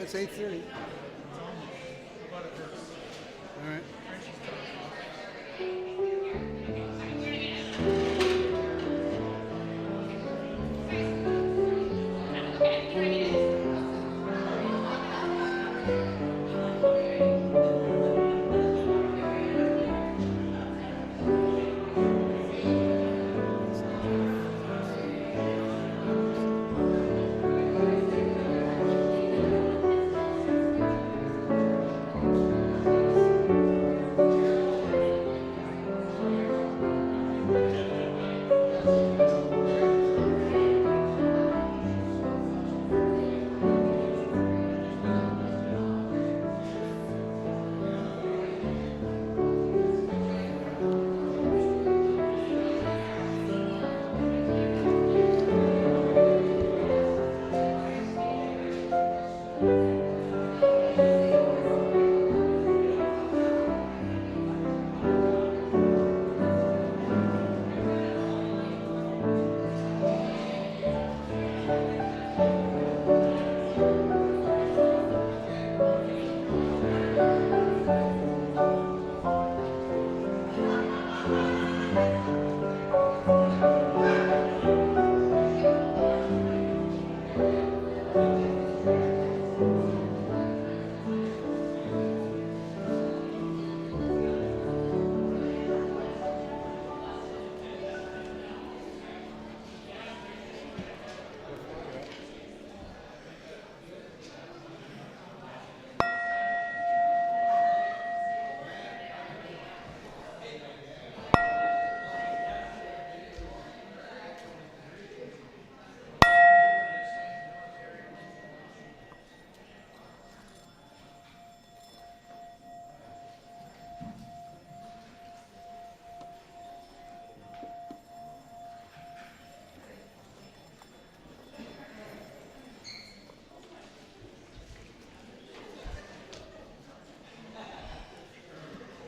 it's 8:30. All right.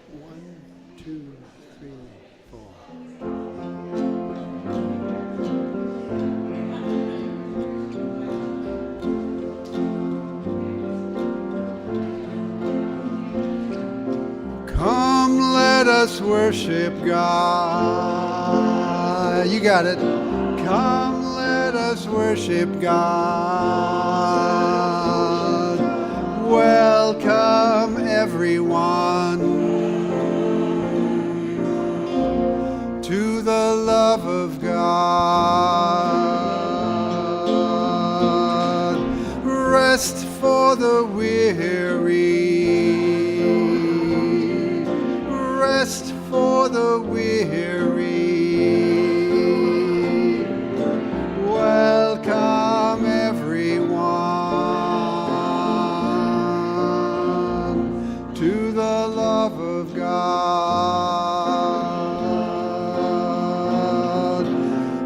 One, two, three, four. Come, let us worship God. You got it. Come, let us worship God. Welcome, everyone, to the love of God. Rest for the weary. Rest for the weary. Welcome, everyone, to the love of God.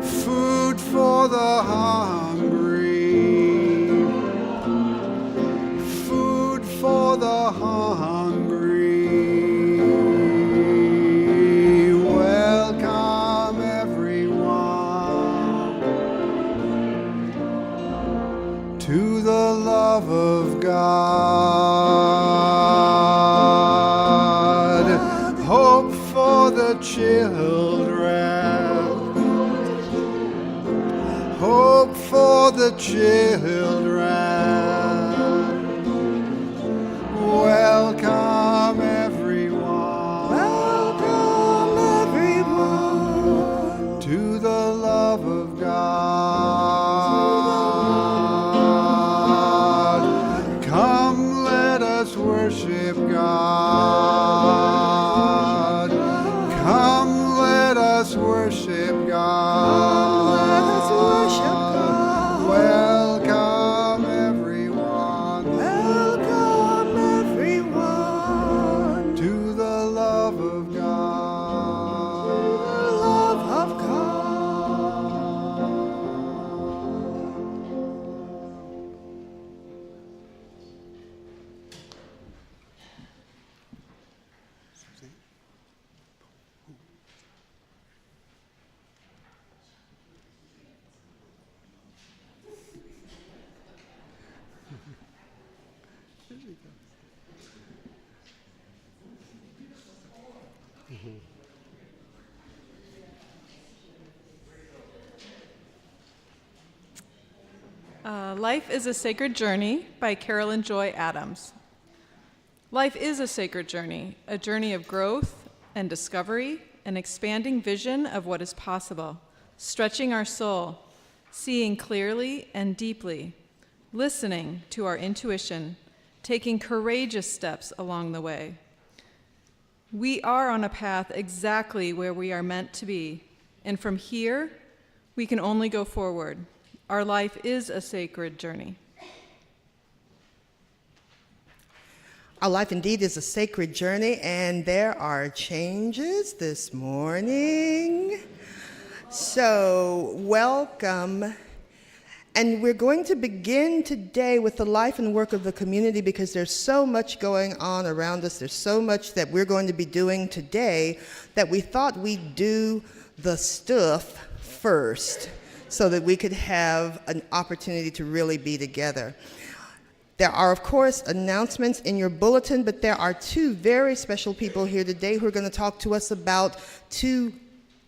Food for the hungry. Food for the hungry. Welcome, everyone, to the love of God. Hope for the children. Hope for the children. Welcome, everyone. Welcome, everyone, to the love of God. Come, let us worship God. Come, let us worship God. Welcome, Life is a Sacred Journey by Carolyn Joy Adams. Life is a sacred journey, a journey of growth and discovery, an expanding vision of what is possible, stretching our soul, seeing clearly and deeply, listening to our intuition, taking courageous steps along the way. We are on a path exactly where we are meant to be, and from here, we can only go forward. Our life is a sacred journey. Our life indeed is a sacred journey, and there are changes this morning. So, welcome. And we're going to begin today with the life and work of the community because there's so much going on around us. There's so much that we're going to be doing today that we thought we'd do the stuff first so that we could have an opportunity to really be together. There are, of course, announcements in your bulletin, but there are two very special people here today who are going to talk to us about two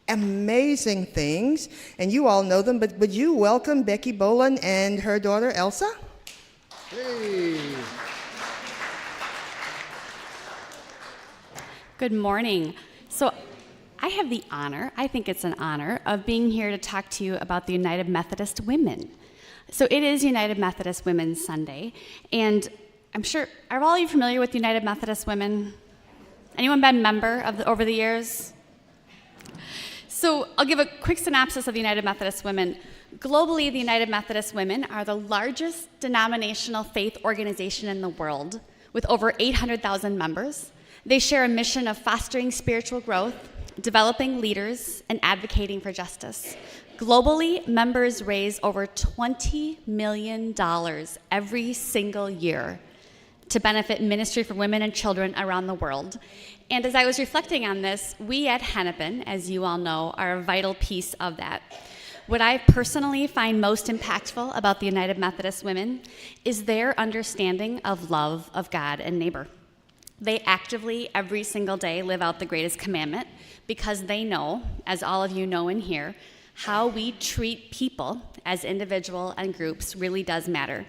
amazing things, and you all know them, but would you welcome Becky Boland and her daughter, Elsa? Hey. Good morning. So I have the honor, I think it's an honor, of being here to talk to you about the United Methodist Women. So it is United Methodist Women's Sunday, and I'm sure, are all of you familiar with United Methodist Women? Anyone been a member over the years? So I'll give a quick synopsis of the United Methodist Women. Globally, the United Methodist Women are the largest denominational faith organization in the world, with over 800,000 members. They share a mission of fostering spiritual growth, developing leaders, and advocating for justice. Globally, members raise over $20 million every single year to benefit ministry for women and children around the world. And as I was reflecting on this, we at Hennepin, as you all know, are a vital piece of that. What I personally find most impactful about the United Methodist Women is their understanding of love of God and neighbor. They actively, every single day, live out the greatest commandment because they know, as all of you know in here, how we treat people as individuals and groups really does matter.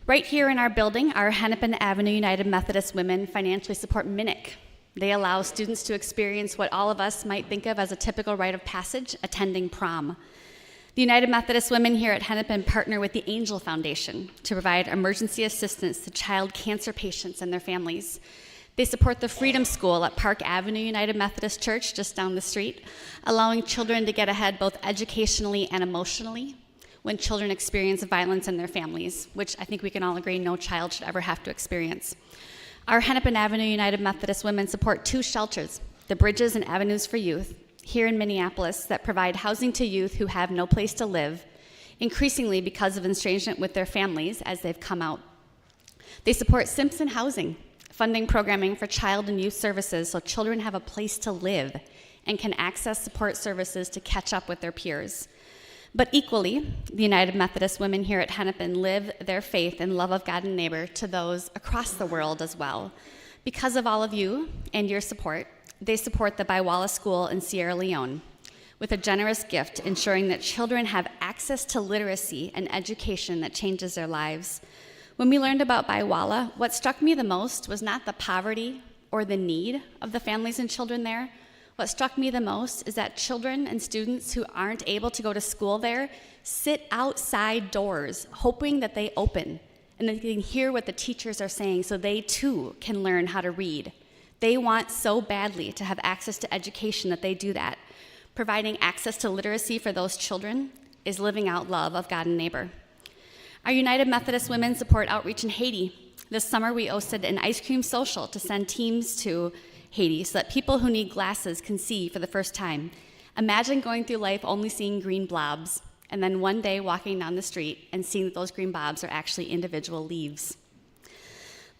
Right here in our building, our Hennepin Avenue United Methodist Women financially support MNIC. They allow students to experience what all of us might think of as a typical rite of passage, attending prom. The United Methodist Women here at Hennepin partner with the Angel Foundation to provide emergency assistance to child cancer patients and their families. They support the Freedom School at Park Avenue United Methodist Church, just down the street, allowing children to get ahead both educationally and emotionally when children experience violence in their families, which I think we can all agree no child should ever have to experience. Our Hennepin Avenue United Methodist Women support two shelters, the Bridges and Avenues for Youth, here in Minneapolis, that provide housing to youth who have no place to live, increasingly because of estrangement with their families as they've come out. They support Simpson Housing, funding programming for child and youth services so children have a place to live and can access support services to catch up with their peers. But equally, the United Methodist Women here at Hennepin live their faith and love of God and neighbor to those across the world as well. Because of all of you and your support, they support the Biwala School in Sierra Leone with a generous gift ensuring that children have access to literacy and education that changes their lives. When we learned about Biwala, what struck me the most was not the poverty or the need of the families and children there. What struck me the most is that children and students who aren't able to go to school there sit outside doors hoping that they open and that they can hear what the teachers are saying so they too can learn how to read. They want so badly to have access to education that they do that. Providing access to literacy for those children is living out love of God and neighbor. Our United Methodist Women support outreach in Haiti. This summer we hosted an ice cream social to send teams to Haiti so that people who need glasses can see for the first time. Imagine going through life only seeing green blobs, and then one day walking down the street and seeing that those green blobs are actually individual leaves.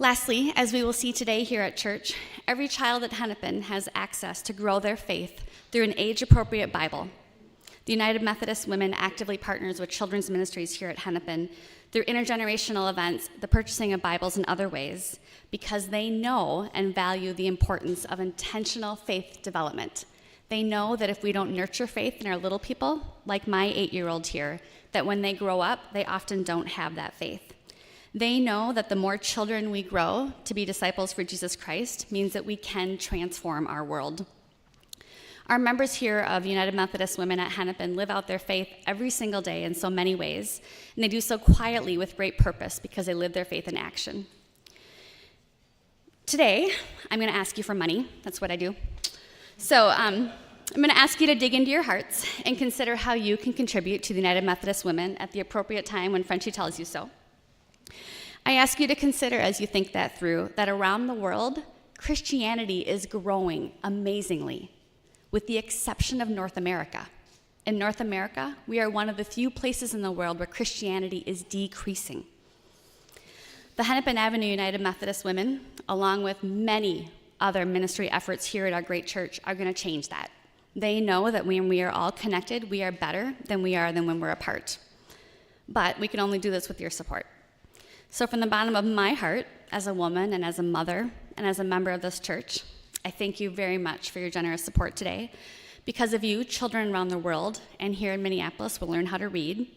Lastly, as we will see today here at church, every child at Hennepin has access to grow their faith through an age-appropriate Bible. The United Methodist Women actively partners with children's ministries here at Hennepin through intergenerational events, the purchasing of Bibles, and other ways, because they know and value the importance of intentional faith development. They know that if we don't nurture faith in our little people, like my 8-year-old here, that when they grow up, they often don't have that faith. They know that the more children we grow to be disciples for Jesus Christ means that we can transform our world. Our members here of United Methodist Women at Hennepin live out their faith every single day in so many ways, and they do so quietly with great purpose because they live their faith in action. Today, I'm going to ask you for money. That's what I do. So I'm going to ask you to dig into your hearts and consider how you can contribute to the United Methodist Women at the appropriate time when Frenchye tells you so. I ask you to consider, as you think that through, that around the world, Christianity is growing amazingly, with the exception of North America. In North America, we are one of the few places in the world where Christianity is decreasing. The Hennepin Avenue United Methodist Women, along with many other ministry efforts here at our great church, are going to change that. They know that when we are all connected, we are better than we are when we're apart. But we can only do this with your support. So from the bottom of my heart, as a woman and as a mother and as a member of this church, I thank you very much for your generous support today. Because of you, children around the world and here in Minneapolis will learn how to read,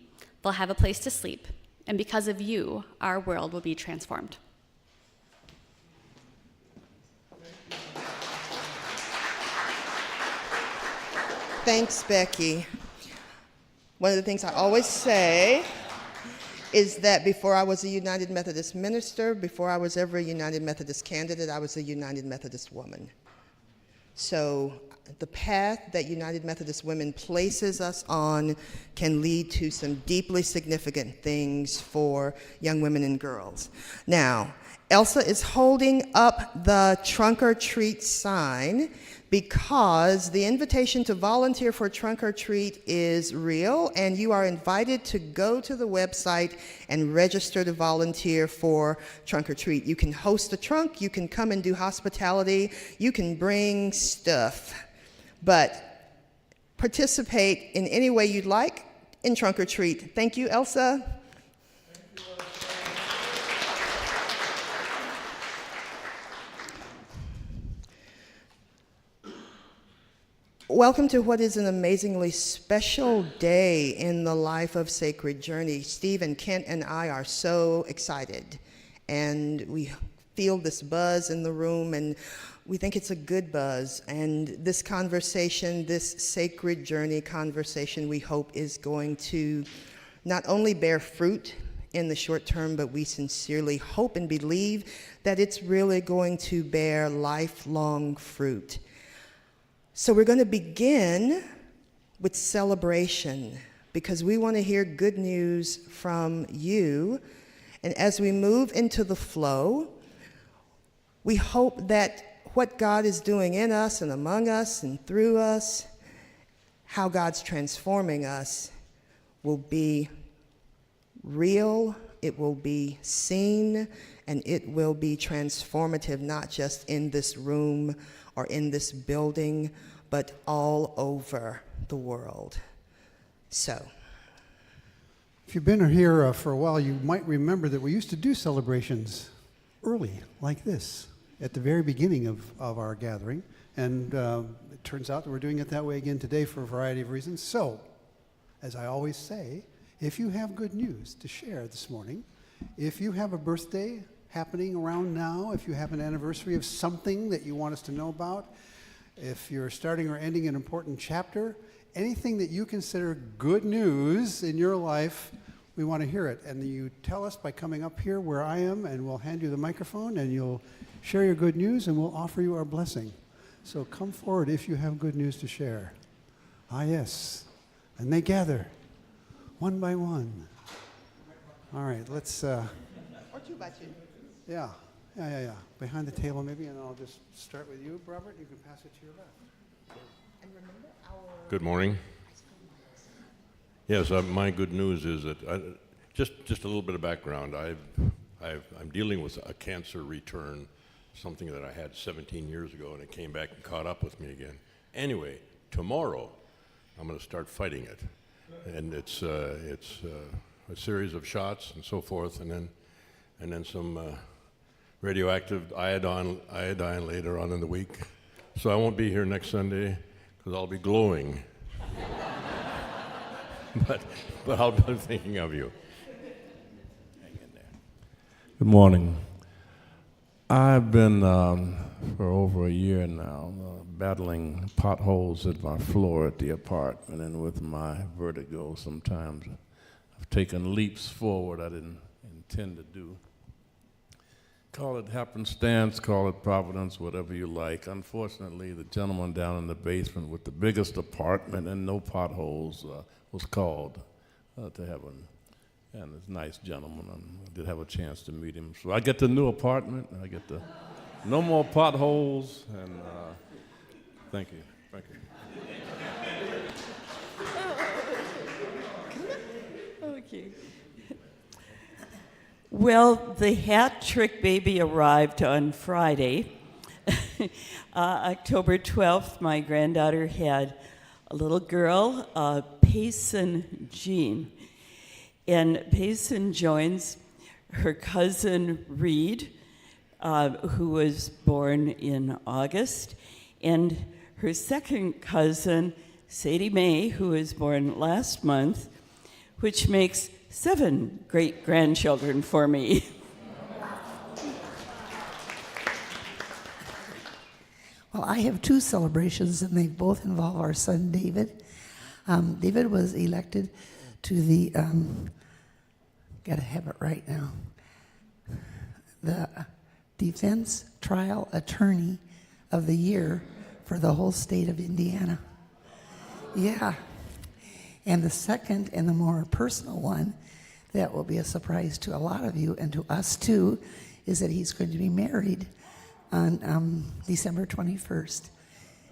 they'll have a place to sleep, and because of you, our world will be transformed. Thanks, Becky. One of the things I always say is that before I was a United Methodist minister, before I was ever a United Methodist candidate, I was a United Methodist woman. So the path that United Methodist Women places us on can lead to some deeply significant things for young women and girls. Now, Elsa is holding up the trunk or treat sign because the invitation to volunteer for trunk or treat is real, and you are invited to go to the website and register to volunteer for trunk or treat. You can host a trunk, you can come and do hospitality, you can bring stuff, but participate in any way you'd like in trunk or treat. Thank you, Elsa. Welcome to what is an amazingly special day in the life of Sacred Journey. Steve and Kent and I are so excited, and we feel this buzz in the room, and we think it's a good buzz. And this conversation, this Sacred Journey conversation, we hope is going to not only bear fruit in the short term, but we sincerely hope and believe that it's really going to bear lifelong fruit. So we're going to begin with celebration because we want to hear good news from you. And as we move into the flow, we hope that what God is doing in us and among us and through us, how God's transforming us, will be real, it will be seen, and it will be transformative, not just in this room or in this building, but all over the world. So, If you've been here for a while, you might remember that we used to do celebrations early, like this, at the very beginning of our gathering. And it turns out that we're doing it that way again today for a variety of reasons. So, as I always say, if you have good news to share this morning, if you have a birthday happening around now, if you have an anniversary of something that you want us to know about, if you're starting or ending an important chapter, anything that you consider good news in your life, we want to hear it. And you tell us by coming up here where I am, and we'll hand you the microphone, and you'll share your good news, and we'll offer you our blessing. So come forward if you have good news to share. Ah, yes. And they gather, one by one. All right, let's... or two by two. Yeah. Behind the table maybe, and I'll just start with you, Robert. You can pass it to your left. And remember our... Good morning. Yes, my good news is that just a little bit of background. I'm dealing with a cancer return, something that I had 17 years ago, and it came back and caught up with me again. Anyway, tomorrow I'm going to start fighting it. And it's a series of shots and so forth, and then some radioactive iodine later on in the week. So I won't be here next Sunday because I'll be glowing. but I'll be thinking of you. Hang in there. Good morning. I've been for over a year now battling potholes at my floor at the apartment, and with my vertigo sometimes I've taken leaps forward I didn't intend to do. Call it happenstance, call it providence, whatever you like. Unfortunately, the gentleman down in the basement with the biggest apartment and no potholes was called to heaven. And he's a nice gentleman, and I did have a chance to meet him. So I get the new apartment, I get the no more potholes, and thank you. Thank you. Okay. Well, the hat trick baby arrived on Friday. October 12th, my granddaughter had a little girl, Payson Jean. And Payson joins her cousin Reed, who was born in August, and her second cousin, Sadie Mae, who was born last month, which makes 7 great-grandchildren for me. Well, I have 2 celebrations, and they both involve our son, David. David was elected to the, gotta have it right now, the Defense Trial Attorney of the Year for the whole state of Indiana. Yeah. And the second and the more personal one, that will be a surprise to a lot of you and to us too, is that he's going to be married on December 21st.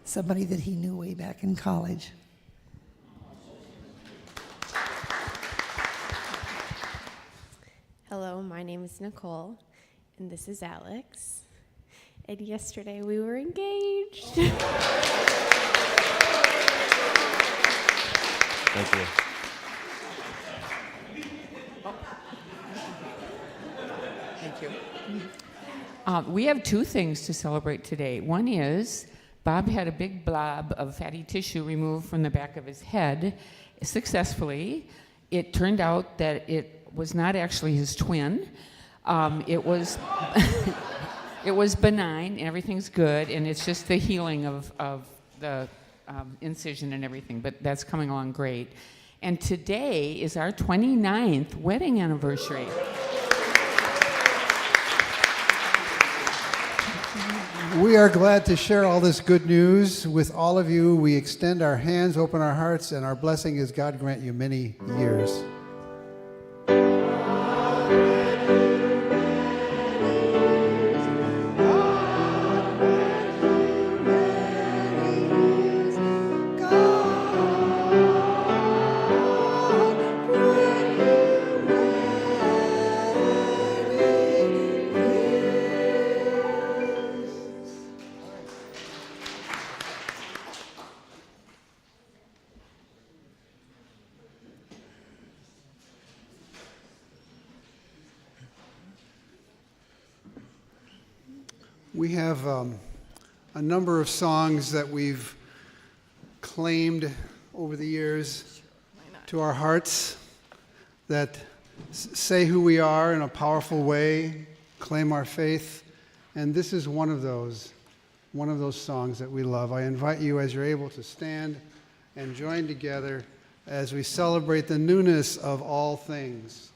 Somebody that he knew way back in college. Hello, my name is Nicole, and this is Alex. And yesterday we were engaged. Thank you. Thank you. We have 2 things to celebrate today. One is Bob had a big blob of fatty tissue removed from the back of his head successfully. It turned out that it was not actually his twin. It was it was benign, and everything's good, and it's just the healing of the incision and everything, but that's coming along great. And today is our 29th wedding anniversary. We are glad to share all this good news with all of you. We extend our hands, open our hearts, and our blessing is God grant you many years. We have a number of songs that we've claimed over the years to our hearts that say who we are in a powerful way, claim our faith, and this is one of those songs that we love. I invite you, as you're able, to stand and join together as we celebrate the newness of all things.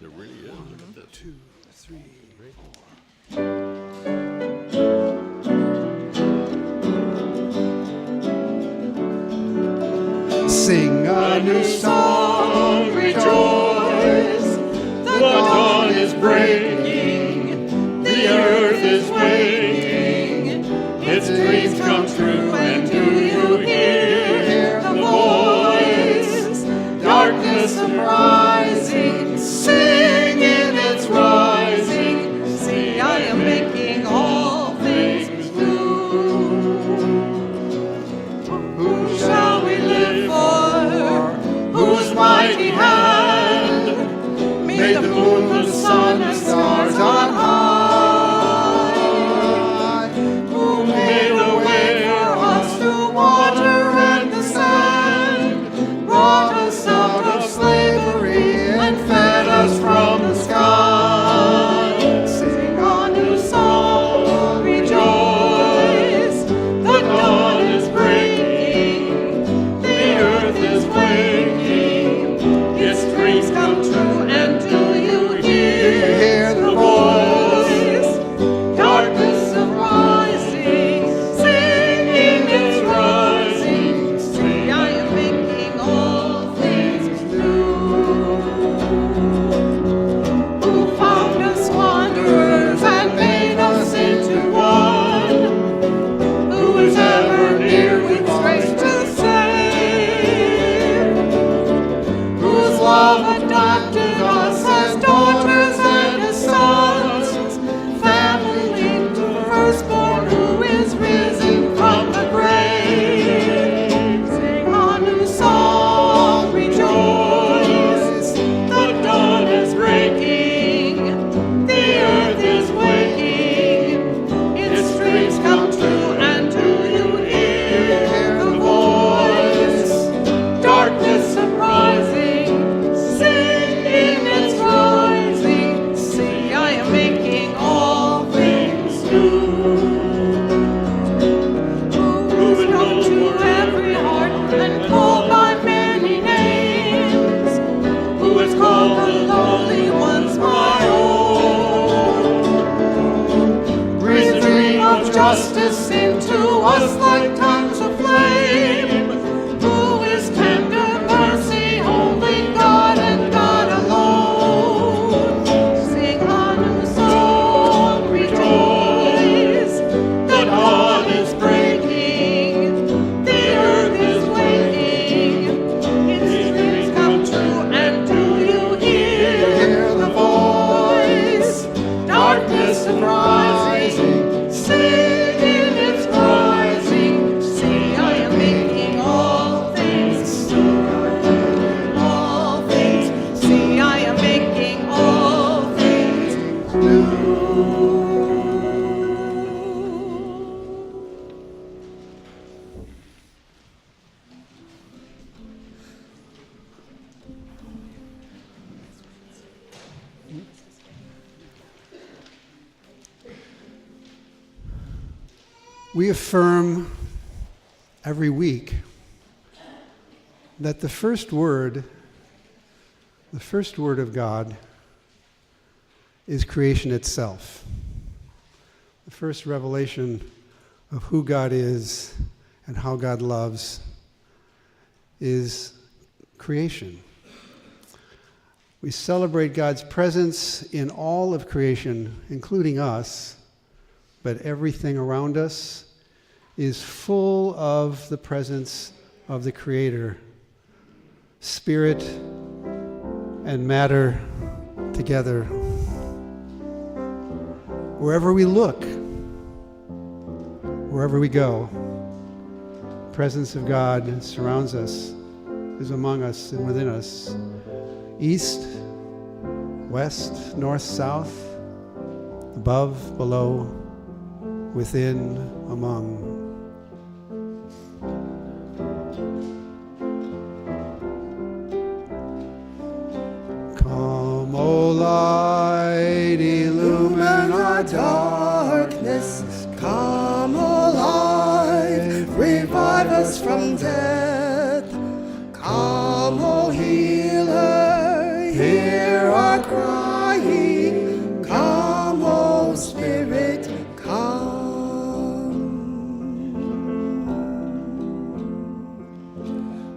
There really is. Look at this. 2, 3, 4. Sing a new song, rejoice. The dawn is breaking, the earth is waiting. Its dreams come true, and do you hear the voice? Darkness uprising, singing its rising. See, I am making all things new. mighty hand made the moon, the sun, and stars on high, who made a way for us through water and the sand, brought us out of slavery and fed us from the sky. Sing a new song, rejoice, the dawn is breaking, the earth is waking, its dreams come true, and do you hear the voice? Darkness arising, singing its rising, see I am making all things new. Who found us wanderers and made us into one, who is ever near with grace to save, whose love adopted us as daughters and as sons, family linked to the firstborn who is risen from the grave. Sing a new song, rejoice, the dawn is breaking, the earth is waking, its dreams come true, and do you hear the voice? Darkness uprising, singing its rising, see I am making all things new. Who is known to every heart and called by many names, who is called the lowly ones my own, breathe the dream of justice into us like tongues of flame, who is tender mercy, only God and God alone. Sing a new song, rejoice, the dawn is breaking, the earth is waking, its dreams come true, and do you hear the voice? Darkness rising, singing its rising, see I am making all things new. All things, see I am making all things new. We affirm every week that the first word of God is creation itself. The first revelation of who God is and how God loves is creation. We celebrate God's presence in all of creation, including us, but everything around us is full of the presence of the Creator. Spirit and matter together. Wherever we look, wherever we go, the presence of God surrounds us, is among us and within us. East, west, north, south, above, below, within, among. Come, O light, illumine our darkness, come alive, revive us from death. Come, O healer, hear our crying. Come, O Spirit, come.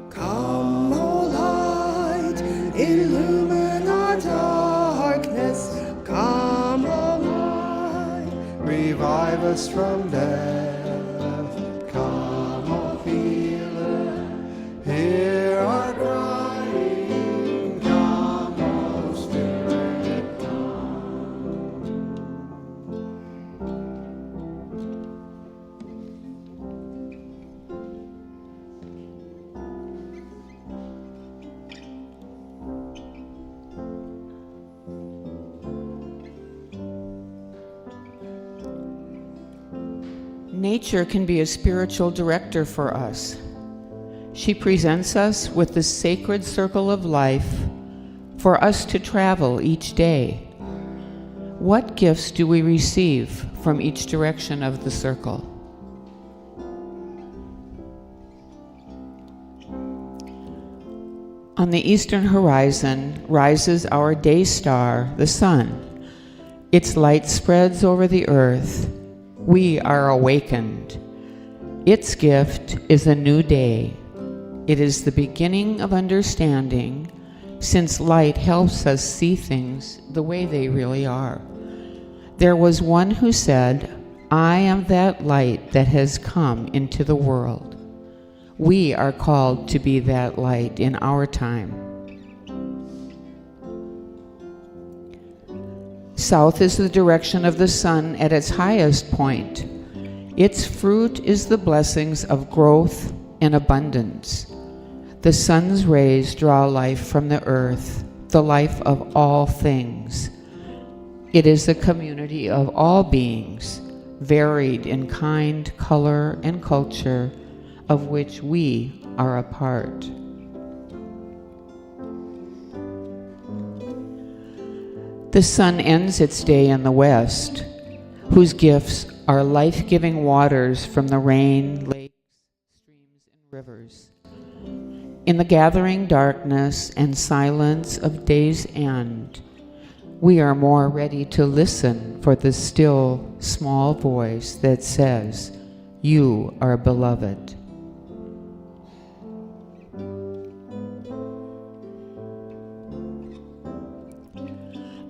Come, O light, illumine our darkness. Come, O light, Revive us from death. Come, O healer, hear our crying. Come, O Spirit, come. Nature can be a spiritual director for us. She presents us with the sacred circle of life for us to travel each day. What gifts do we receive from each direction of the circle? On the eastern horizon rises our day star, the sun. Its light spreads over the earth. We are awakened. Its gift is a new day. It is the beginning of understanding, since light helps us see things the way they really are. There was one who said, "I am that light that has come into the world." We are called to be that light in our time. South is the direction of the sun at its highest point. Its fruit is the blessings of growth and abundance. The sun's rays draw life from the earth, the life of all things. It is the community of all beings, varied in kind, color, and culture, of which we are a part. The sun ends its day in the west, whose gifts are life-giving waters from the rain, lakes, streams, and rivers. In the gathering darkness and silence of day's end, we are more ready to listen for the still, small voice that says, "You are beloved."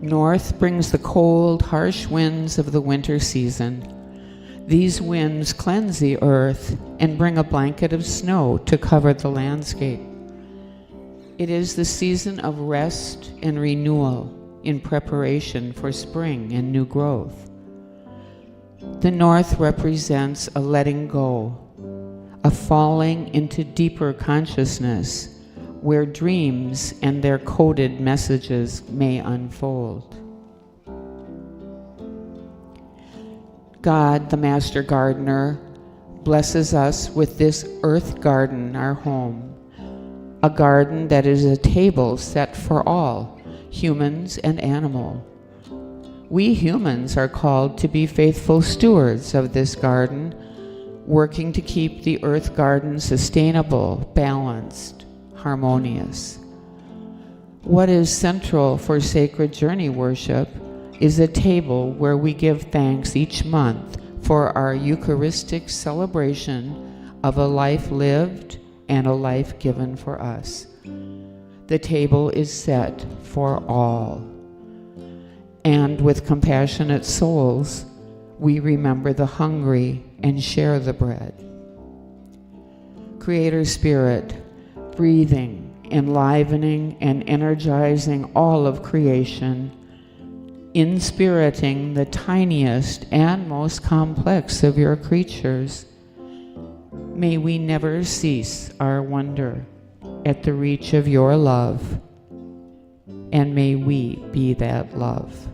North brings the cold, harsh winds of the winter season. These winds cleanse the earth and bring a blanket of snow to cover the landscape. It is the season of rest and renewal in preparation for spring and new growth. The north represents a letting go, a falling into deeper consciousness, where dreams and their coded messages may unfold. God, the Master Gardener, blesses us with this earth garden, our home, a garden that is a table set for all, humans and animal. We humans are called to be faithful stewards of this garden, working to keep the earth garden sustainable, balanced, harmonious. What is central for Sacred Journey worship is a table where we give thanks each month for our Eucharistic celebration of a life lived and a life given for us. The table is set for all. And with compassionate souls, we remember the hungry and share the bread. Creator Spirit, breathing, enlivening, and energizing all of creation, inspiriting the tiniest and most complex of your creatures, may we never cease our wonder at the reach of your love, and may we be that love.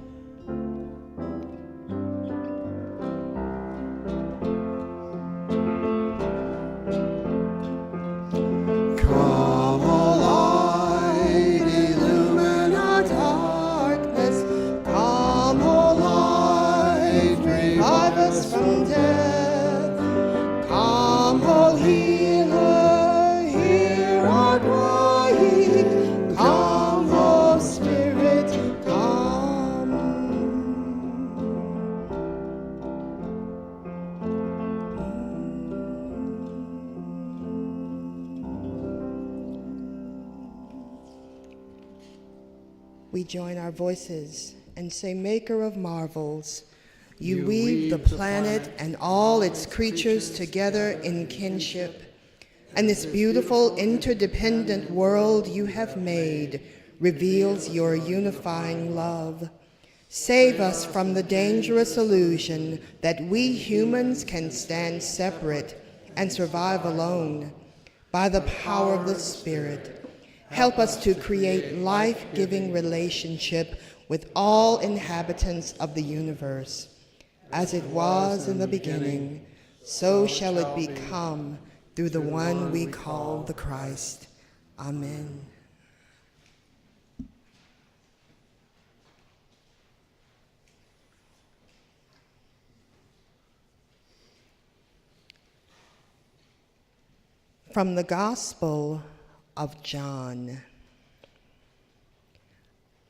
We join our voices and say, Maker of marvels, you weave the planet and all its creatures together in kinship. And this beautiful interdependent world you have made reveals your unifying love. Save us from the dangerous illusion that we humans can stand separate and survive alone. By the power of the Spirit, help us to create life-giving relationship with all inhabitants of the universe. As it was in the beginning, so shall it become through the one we call the Christ. Amen. From the Gospel of John.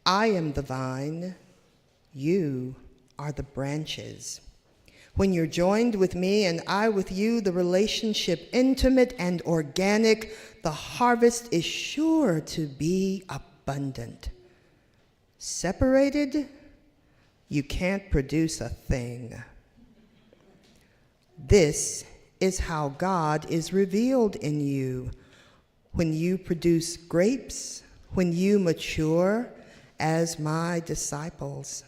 I am the vine, you are the branches. When you're joined with me and I with you, the relationship intimate and organic, the harvest is sure to be abundant. Separated, you can't produce a thing. This is how God is revealed in you. When you produce grapes, when you mature as my disciples.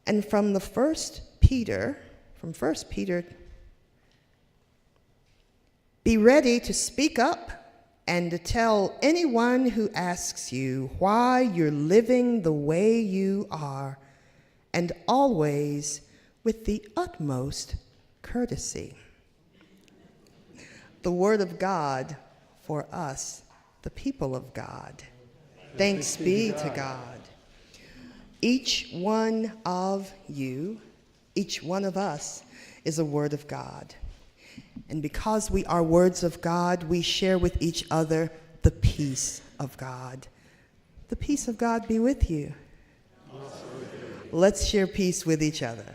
And from 1 Peter, be ready to speak up and to tell anyone who asks you why you're living the way you are, and always with the utmost courtesy. The word of God for us, the people of God. Thanks be to God. Each one of you, each one of us is a word of God. And because we are words of God, we share with each other the peace of God. The peace of God be with you. Let's share peace with each other.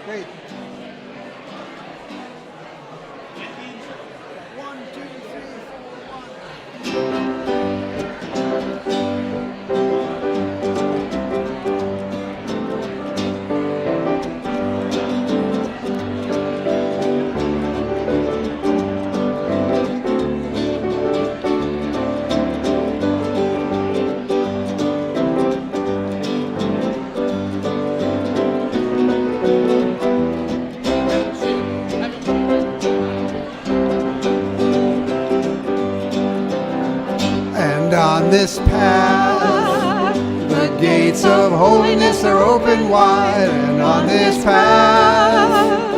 Great. 1, 2, 3, 4, 1. On this path, the gates of holiness are open wide. And on this path,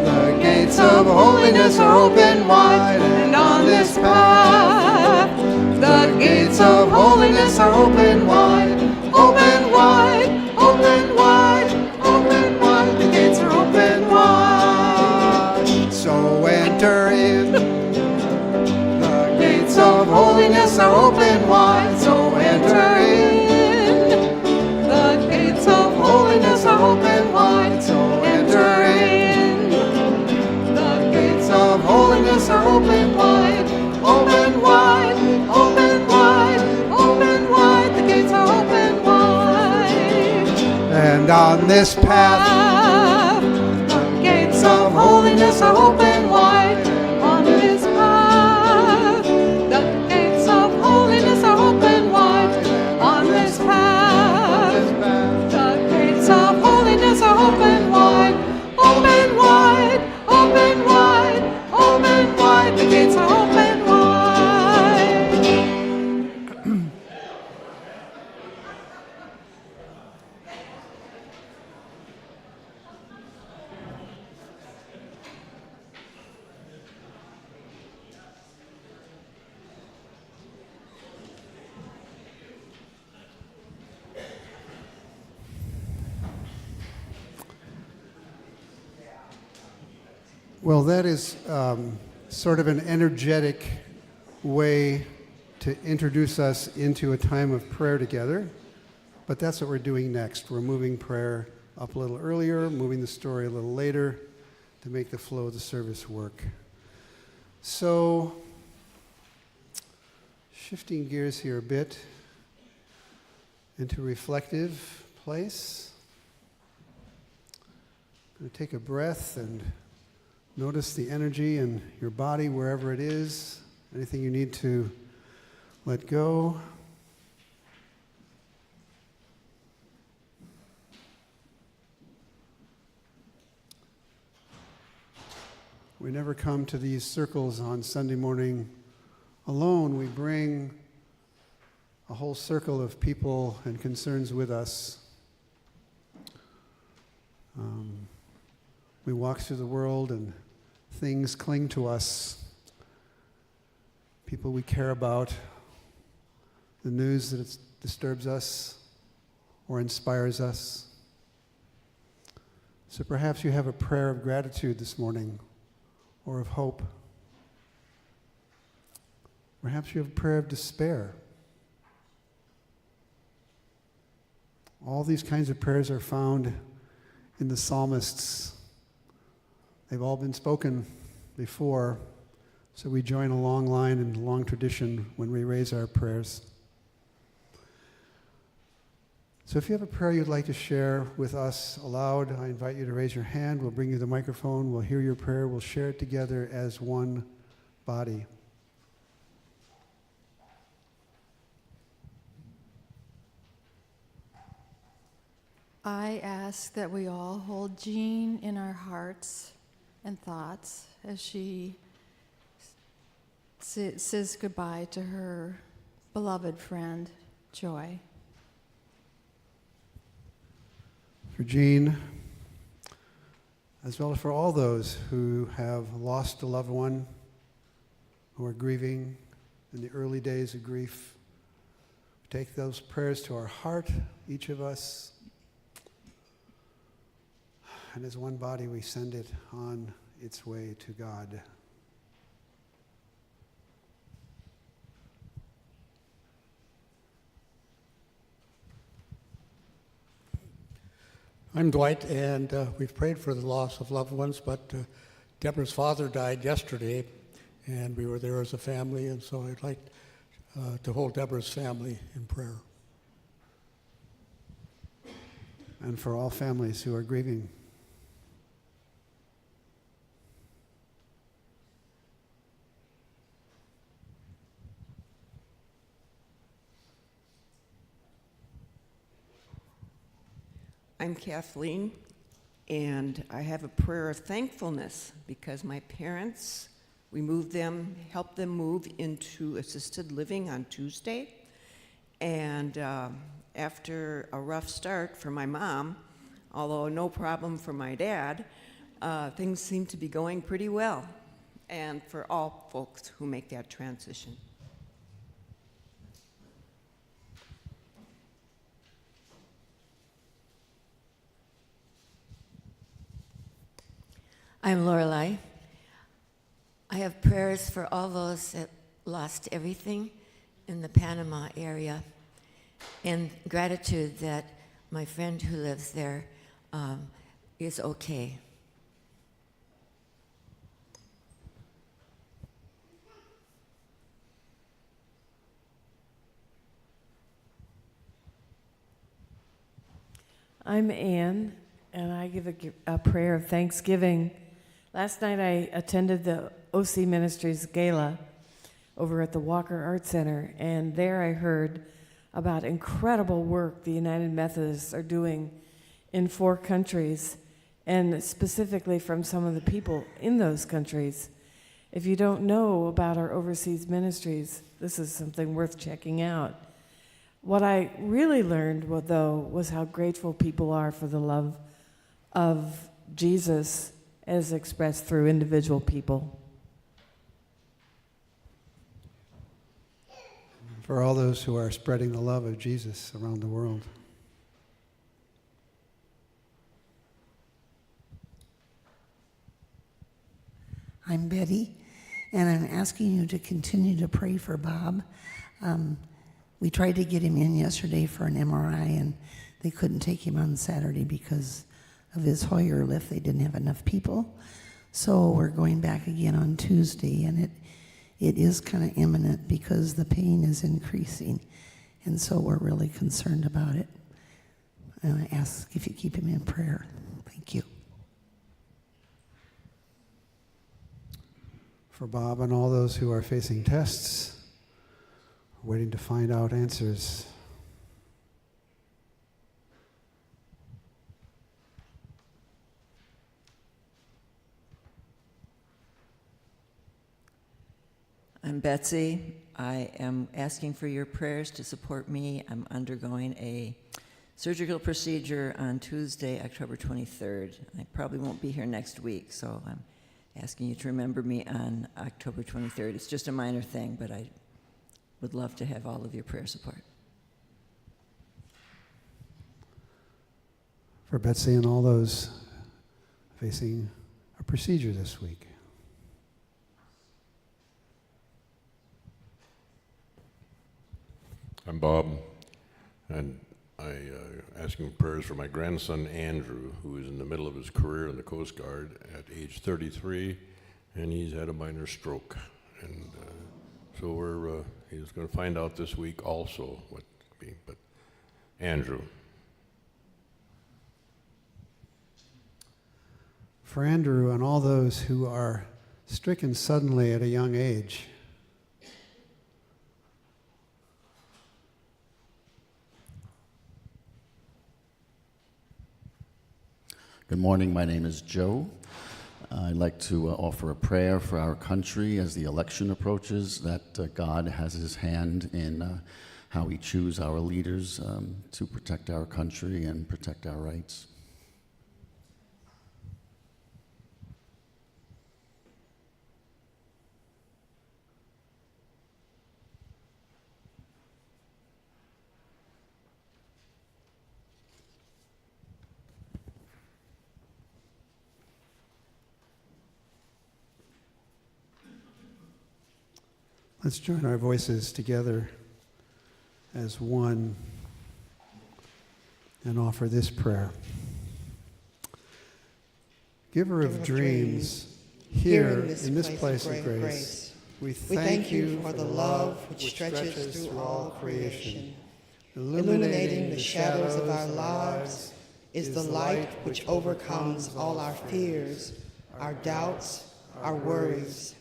the gates of holiness are open wide. And on this path, the gates of holiness are open wide. Open wide, open wide, open wide. The gates are open wide. So enter in. The gates of holiness are open wide. this path. The gates of holiness are open wide on this path. The gates of holiness are open wide on this path. The gates of holiness are open wide, open wide, open wide, open wide. The gates are open wide. Well, that is sort of an energetic way to introduce us into a time of prayer together. But that's what we're doing next. We're moving prayer up a little earlier, moving the story a little later to make the flow of the service work. So, shifting gears here a bit into a reflective place. I'm going to take a breath and notice the energy in your body wherever it is. Anything you need to let go. We never come to these circles on Sunday morning alone. We bring a whole circle of people and concerns with us. We walk through the world and things cling to us. People we care about, the news that disturbs us or inspires us. So perhaps you have a prayer of gratitude this morning or of hope. Perhaps you have a prayer of despair. All these kinds of prayers are found in the psalmists. They've all been spoken before, so we join a long line and a long tradition when we raise our prayers. So if you have a prayer you'd like to share with us aloud, I invite you to raise your hand. We'll bring you the microphone. We'll hear your prayer. We'll share it together as one body. I ask that we all hold Jean in our hearts and thoughts as she says goodbye to her beloved friend, Joy. For Jean, as well as for all those who have lost a loved one, who are grieving in the early days of grief, take those prayers to our heart, each of us, and as one body we send it on its way to God. I'm Dwight, and we've prayed for the loss of loved ones, but Deborah's father died yesterday, and we were there as a family, and so I'd like to hold Deborah's family in prayer. And for all families who are grieving. I'm Kathleen, and I have a prayer of thankfulness because my parents, we moved them, helped them move into assisted living on Tuesday. And after a rough start for my mom, although no problem for my dad, things seem to be going pretty well, and for all folks who make that transition. I'm Lorelei. I have prayers for all those that lost everything in the Panama area, and gratitude that my friend who lives there is okay. I'm Ann, and I give a prayer of thanksgiving. Last night I attended the OC Ministries Gala over at the Walker Art Center, and there I heard about incredible work the United Methodists are doing in 4 countries, and specifically from some of the people in those countries. If you don't know about our overseas ministries, this is something worth checking out. What I really learned, though, was how grateful people are for the love of Jesus as expressed through individual people. For all those who are spreading the love of Jesus around the world. I'm Betty, and I'm asking you to continue to pray for Bob. We tried to get him in yesterday for an MRI, and they couldn't take him on Saturday because of his Hoyer lift. They didn't have enough people. So we're going back again on Tuesday, and it is kind of imminent because the pain is increasing, and so we're really concerned about it. And I ask if you keep him in prayer. Thank you. For Bob and all those who are facing tests, waiting to find out answers. I'm Betsy. I am asking for your prayers to support me. I'm undergoing a surgical procedure on Tuesday, October 23rd. I probably won't be here next week, so I'm asking you to remember me on October 23rd. It's just a minor thing, but I would love to have all of your prayer support. For Betsy and all those facing a procedure this week. I'm Bob, and I asking prayers for my grandson Andrew, who is in the middle of his career in the Coast Guard at age 33, and he's had a minor stroke. And so he's going to find out this week also what it be. But Andrew. For Andrew and all those who are stricken suddenly at a young age. Good morning, my name is Joe. I'd like to offer a prayer for our country as the election approaches, that God has his hand in how we choose our leaders to protect our country and protect our rights. Let's join our voices together as one and offer this prayer. Giver of dreams, here in this place of grace, we thank you for the love which stretches through all creation. Illuminating the shadows of our lives is the light which overcomes all our fears, our doubts, our worries.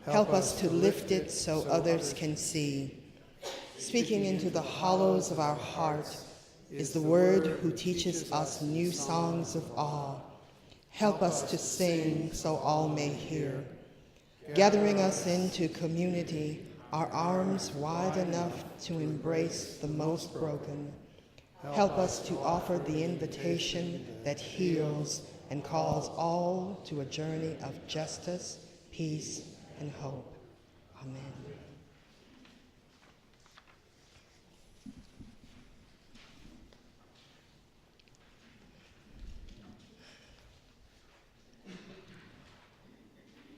Help us to lift it so others can see. Speaking into the hollows of our heart is the Word who teaches us new songs of awe. Help us to sing so all may hear. Gathering us into community, our arms wide enough to embrace the most broken. Help us to offer the invitation that heals and calls all to a journey of justice, peace, and hope. Amen.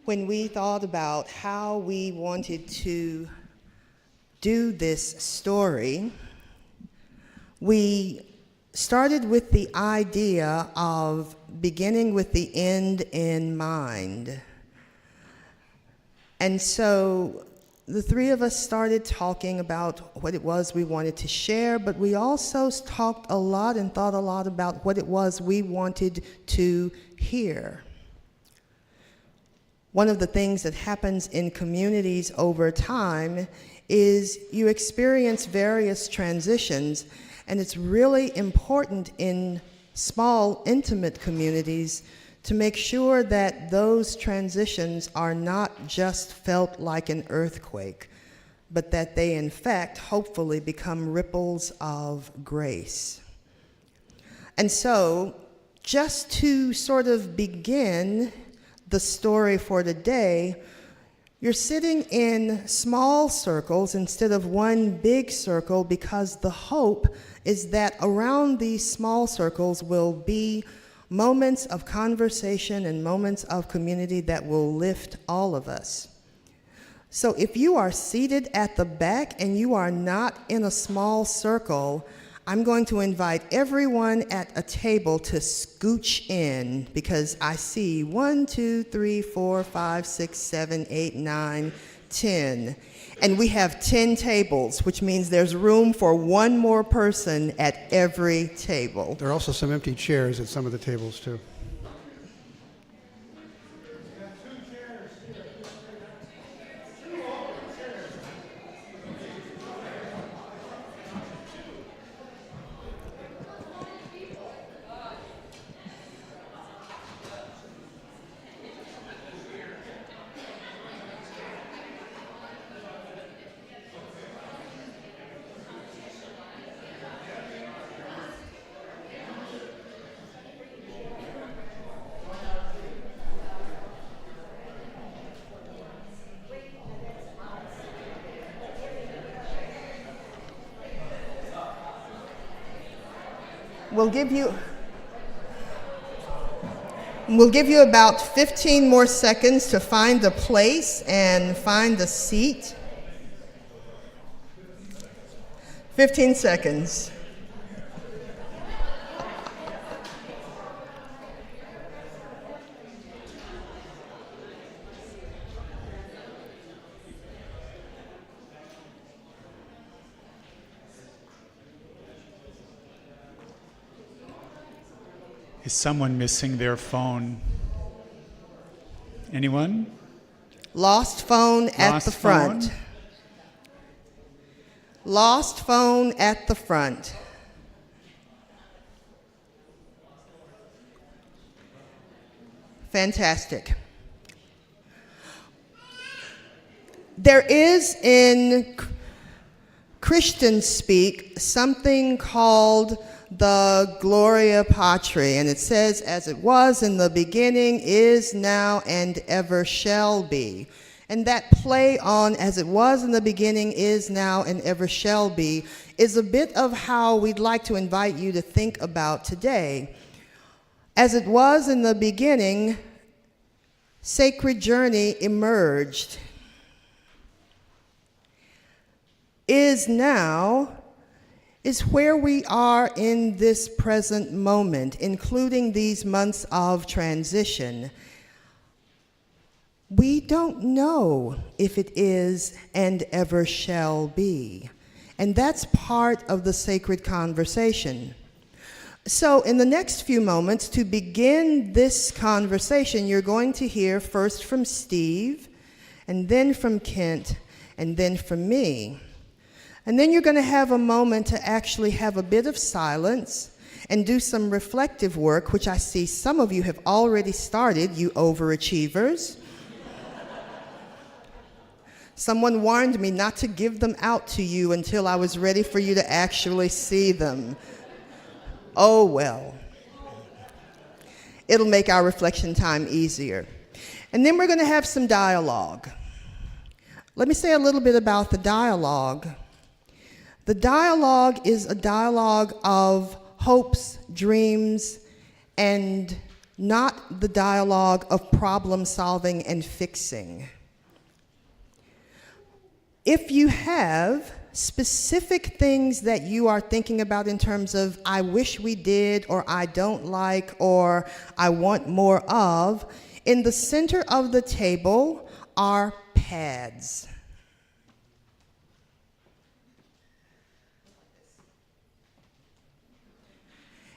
When we thought about how we wanted to do this story, we started with the idea of beginning with the end in mind. And so the three of us started talking about what it was we wanted to share, but we also talked a lot and thought a lot about what it was we wanted to hear. One of the things that happens in communities over time is you experience various transitions, and it's really important in small, intimate communities to make sure that those transitions are not just felt like an earthquake, but that they, in fact, hopefully become ripples of grace. And so, just to sort of begin the story for today, you're sitting in small circles instead of one big circle, because the hope is that around these small circles will be moments of conversation and moments of community that will lift all of us. So if you are seated at the back and you are not in a small circle, I'm going to invite everyone at a table to scooch in, because I see 1, 2, 3, 4, 5, 6, 7, 8, 9, 10. And we have 10 tables, which means there's room for one more person at every table. There are also some empty chairs at some of the tables, too. We'll give you about 15 more seconds to find a place and find a seat. 15 seconds. Is someone missing their phone? Anyone? Lost phone at the front. Lost phone at the front. Fantastic. There is in Christian speak something called the Gloria Patri, and it says, as it was in the beginning, is now, and ever shall be. And that play on as it was in the beginning, is now, and ever shall be is a bit of how we'd like to invite you to think about today. As it was in the beginning, sacred journey emerged. Is now is where we are in this present moment, including these months of transition. We don't know if it is and ever shall be. And that's part of the sacred conversation. So in the next few moments, to begin this conversation, you're going to hear first from Steve, and then from Kent, and then from me. And then you're going to have a moment to actually have a bit of silence and do some reflective work, which I see some of you have already started, you overachievers. Someone warned me not to give them out to you until I was ready for you to actually see them. Oh well. It'll make our reflection time easier. And then we're going to have some dialogue. Let me say a little bit about the dialogue. The dialogue is a dialogue of hopes, dreams, and not the dialogue of problem solving and fixing. If you have specific things that you are thinking about in terms of I wish we did, or I don't like, or I want more of, in the center of the table are pads.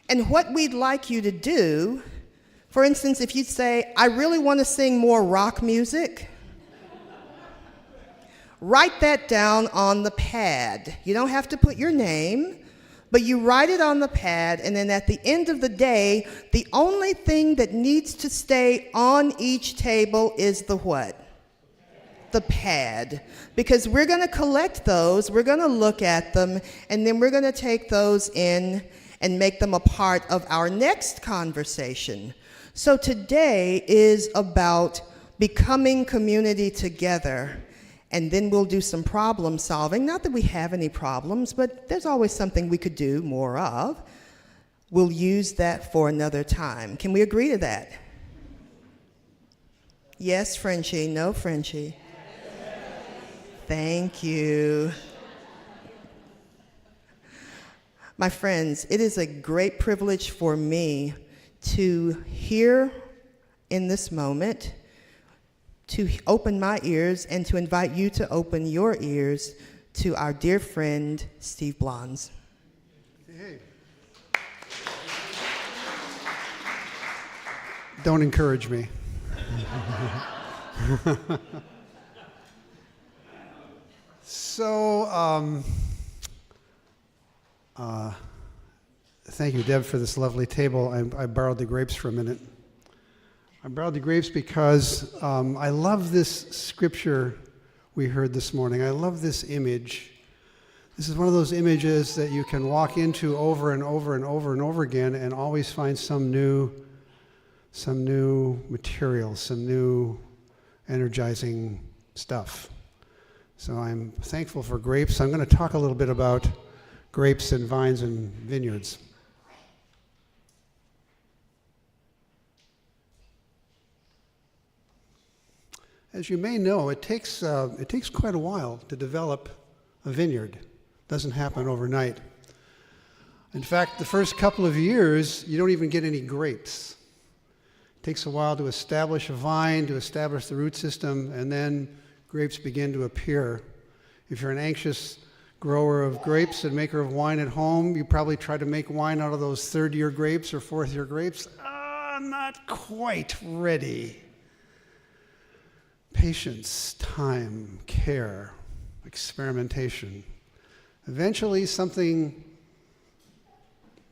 And what we'd like you to do, for instance, if you say, I really want to sing more rock music, write that down on the pad. You don't have to put your name, but you write it on the pad, and then at the end of the day, the only thing that needs to stay on each table is the what? The pad. Because we're going to collect those, we're going to look at them, and then we're going to take those in and make them a part of our next conversation. So today is about becoming community together. And then we'll do some problem solving. Not that we have any problems, but there's always something we could do more of. We'll use that for another time. Can we agree to that? Yes, Frenchye. No, Frenchye. Thank you. My friends, it is a great privilege for me to hear in this moment, to open my ears and to invite you to open your ears to our dear friend, Steve Blondes. Hey. Don't encourage me. So, thank you, Deb, for this lovely table. I borrowed the grapes for a minute. I borrowed the grapes because I love this scripture we heard this morning. I love this image. This is one of those images that you can walk into over and over and over and over again and always find some new material, some new energizing stuff. So I'm thankful for grapes. I'm going to talk a little bit about grapes and vines and vineyards. As you may know, it takes quite a while to develop a vineyard. It doesn't happen overnight. In fact, the first couple of years, you don't even get any grapes. It takes a while to establish a vine, to establish the root system, and then grapes begin to appear. If you're an anxious grower of grapes and maker of wine at home, you probably try to make wine out of those third-year grapes or fourth-year grapes. Not quite ready. Patience, time, care, experimentation. Eventually, something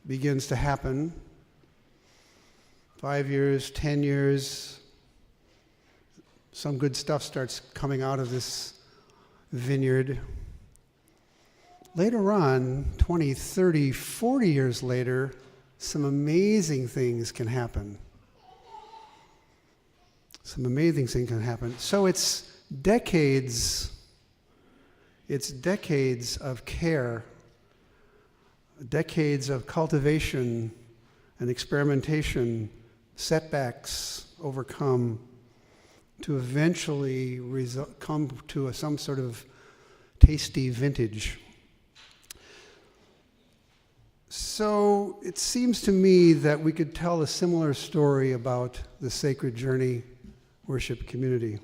begins to happen. 5 years, 10 years, some good stuff starts coming out of this vineyard. Later on, 20, 30, 40 years later, some amazing things can happen. Some amazing things can happen. So it's decades of care, decades of cultivation and experimentation, setbacks overcome, to eventually come to some sort of tasty vintage. So it seems to me that we could tell a similar story about the Sacred Journey worship community.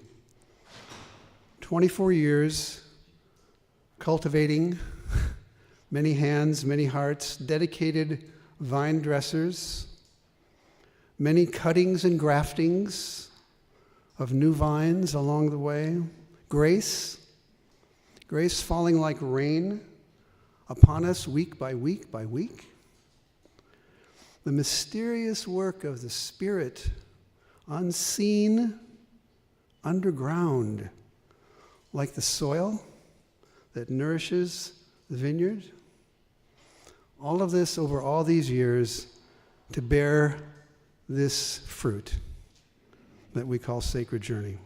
24 years cultivating, many hands, many hearts, dedicated vine dressers, many cuttings and graftings of new vines along the way, grace falling like rain upon us week by week by week. The mysterious work of the Spirit, unseen, underground, like the soil that nourishes the vineyard. All of this over all these years to bear this fruit that we call Sacred Journey.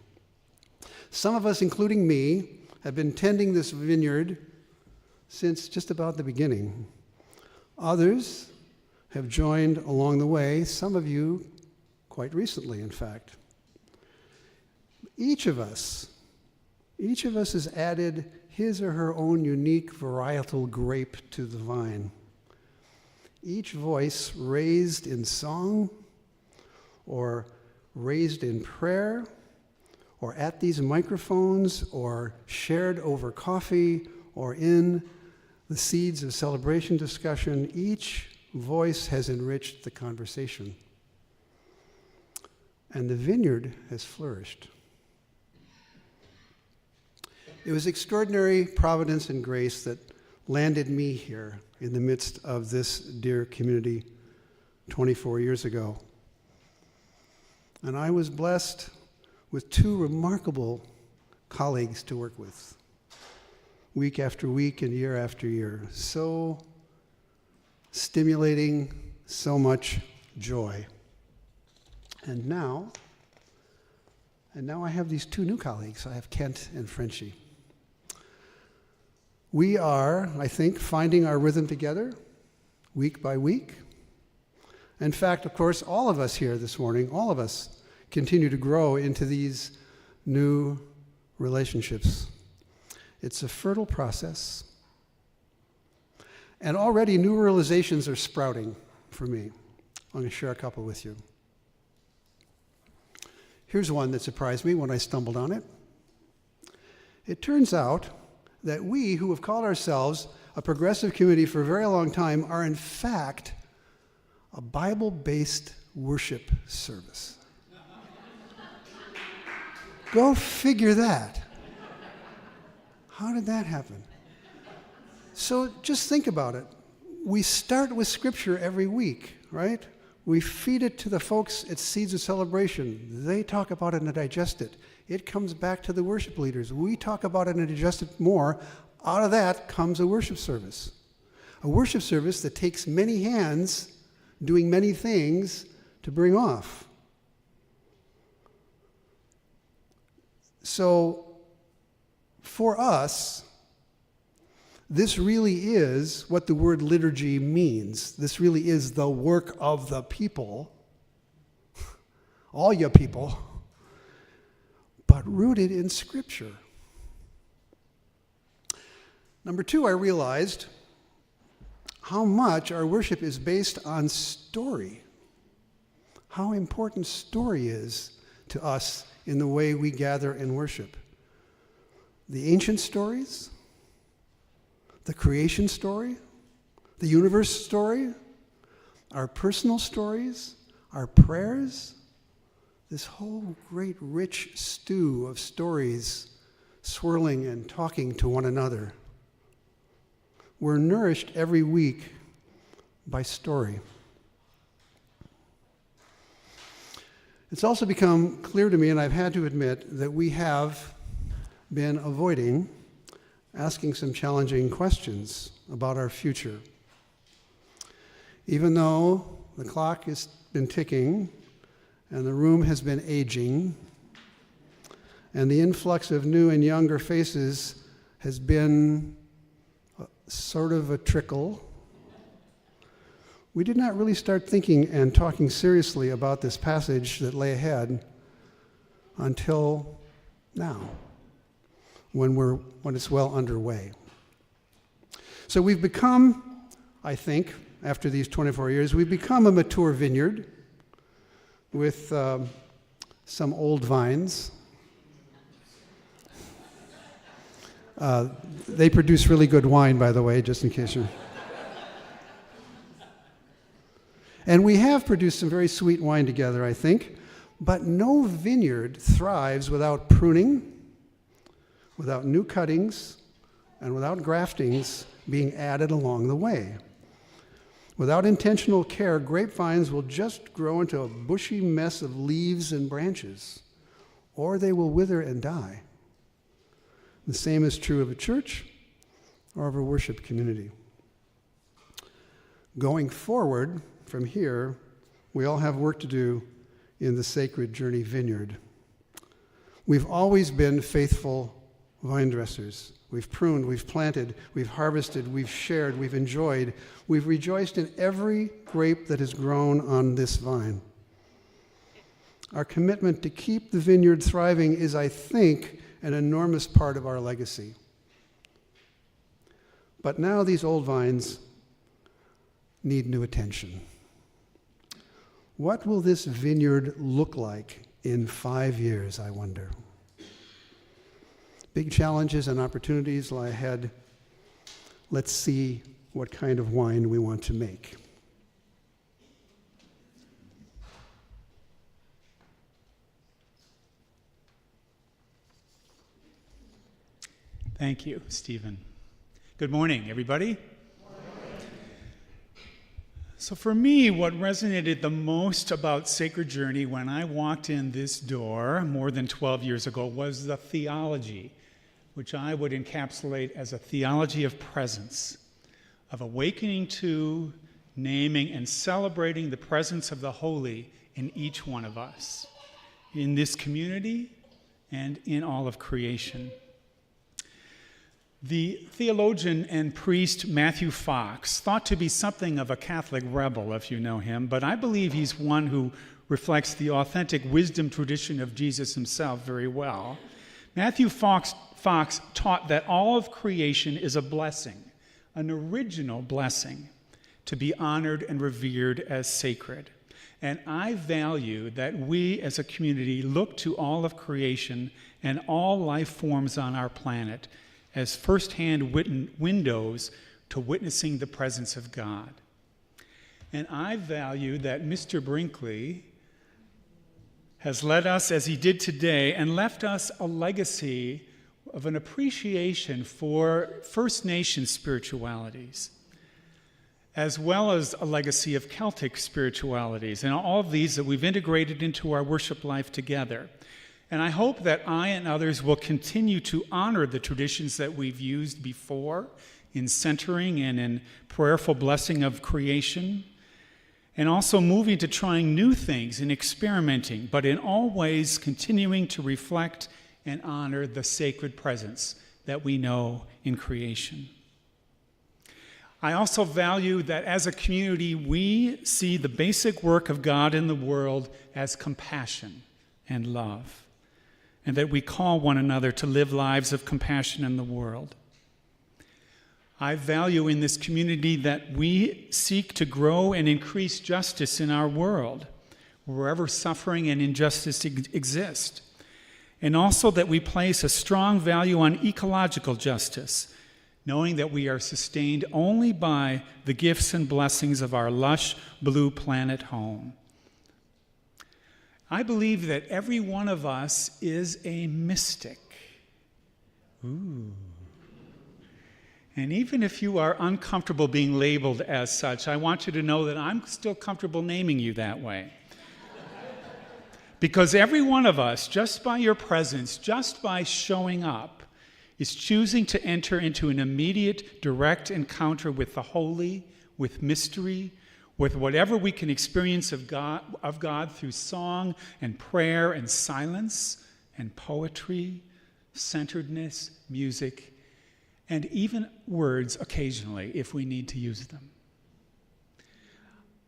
Some of us, including me, have been tending this vineyard since just about the beginning. Others have joined along the way, some of you quite recently, in fact. Each of us has added his or her own unique varietal grape to the vine. Each voice raised in song or raised in prayer or at these microphones or shared over coffee or in the seeds of celebration discussion, each voice has enriched the conversation. And the vineyard has flourished. It was extraordinary providence and grace that landed me here in the midst of this dear community 24 years ago. And I was blessed with two remarkable colleagues to work with, week after week and year after year. So stimulating, so much joy. And now I have these two new colleagues. I have Kent and Frenchye. We are, I think, finding our rhythm together week by week. In fact, of course, all of us here this morning, all of us continue to grow into these new relationships. It's a fertile process. And already new realizations are sprouting for me. I'm going to share a couple with you. Here's one that surprised me when I stumbled on it. It turns out that we, who have called ourselves a progressive community for a very long time, are in fact a Bible-based worship service. Go figure that. How did that happen? So just think about it. We start with Scripture every week, right? We feed it to the folks at Seeds of Celebration. They talk about it and digest it. It comes back to the worship leaders. We talk about it and digest it more. Out of that comes a worship service. A worship service that takes many hands doing many things to bring off. So for us, this really is what the word liturgy means. This really is the work of the people, all you people, but rooted in Scripture. Number two, I realized how much our worship is based on story. How important story is to us in the way we gather and worship. The ancient stories, the creation story, the universe story, our personal stories, our prayers, this whole great rich stew of stories swirling and talking to one another. We're nourished every week by story. It's also become clear to me, and I've had to admit, that we have been avoiding asking some challenging questions about our future. Even though the clock has been ticking and the room has been aging and the influx of new and younger faces has been sort of a trickle, we did not really start thinking and talking seriously about this passage that lay ahead until now, when it's well underway. So we've become, I think, after these 24 years, we've become a mature vineyard with some old vines. They produce really good wine, by the way, just in case you're... And we have produced some very sweet wine together, I think, but no vineyard thrives without pruning, without new cuttings, and without graftings being added along the way. Without intentional care, grapevines will just grow into a bushy mess of leaves and branches, or they will wither and die. The same is true of a church or of a worship community. Going forward from here, we all have work to do in the Sacred Journey Vineyard. We've always been faithful vine dressers. We've pruned, we've planted, we've harvested, we've shared, we've enjoyed. We've rejoiced in every grape that has grown on this vine. Our commitment to keep the vineyard thriving is, I think, an enormous part of our legacy. But now these old vines need new attention. What will this vineyard look like in 5 years, I wonder? Big challenges and opportunities lie ahead. Let's see what kind of wine we want to make. Thank you, Stephen. Good morning, everybody. So for me, what resonated the most about Sacred Journey when I walked in this door more than 12 years ago was the theology, which I would encapsulate as a theology of presence, of awakening to, naming, and celebrating the presence of the holy in each one of us, in this community and in all of creation. The theologian and priest Matthew Fox, thought to be something of a Catholic rebel, if you know him, but I believe he's one who reflects the authentic wisdom tradition of Jesus himself very well. Matthew Fox taught that all of creation is a blessing, an original blessing, to be honored and revered as sacred. And I value that we as a community look to all of creation and all life forms on our planet as firsthand windows to witnessing the presence of God. And I value that Mr. Brinkley has led us as he did today and left us a legacy of an appreciation for First Nation spiritualities, as well as a legacy of Celtic spiritualities, and all of these that we've integrated into our worship life together. And I hope that I and others will continue to honor the traditions that we've used before in centering and in prayerful blessing of creation, and also moving to trying new things and experimenting, but in all ways continuing to reflect and honor the sacred presence that we know in creation. I also value that as a community, we see the basic work of God in the world as compassion and love, and that we call one another to live lives of compassion in the world. I value in this community that we seek to grow and increase justice in our world, wherever suffering and injustice exist, and also that we place a strong value on ecological justice, knowing that we are sustained only by the gifts and blessings of our lush blue planet home. I believe that every one of us is a mystic. Ooh. And even if you are uncomfortable being labeled as such, I want you to know that I'm still comfortable naming you that way. Because every one of us, just by your presence, just by showing up, is choosing to enter into an immediate, direct encounter with the holy, with mystery, with whatever we can experience of God through song and prayer and silence and poetry, centeredness, music, and even words occasionally if we need to use them.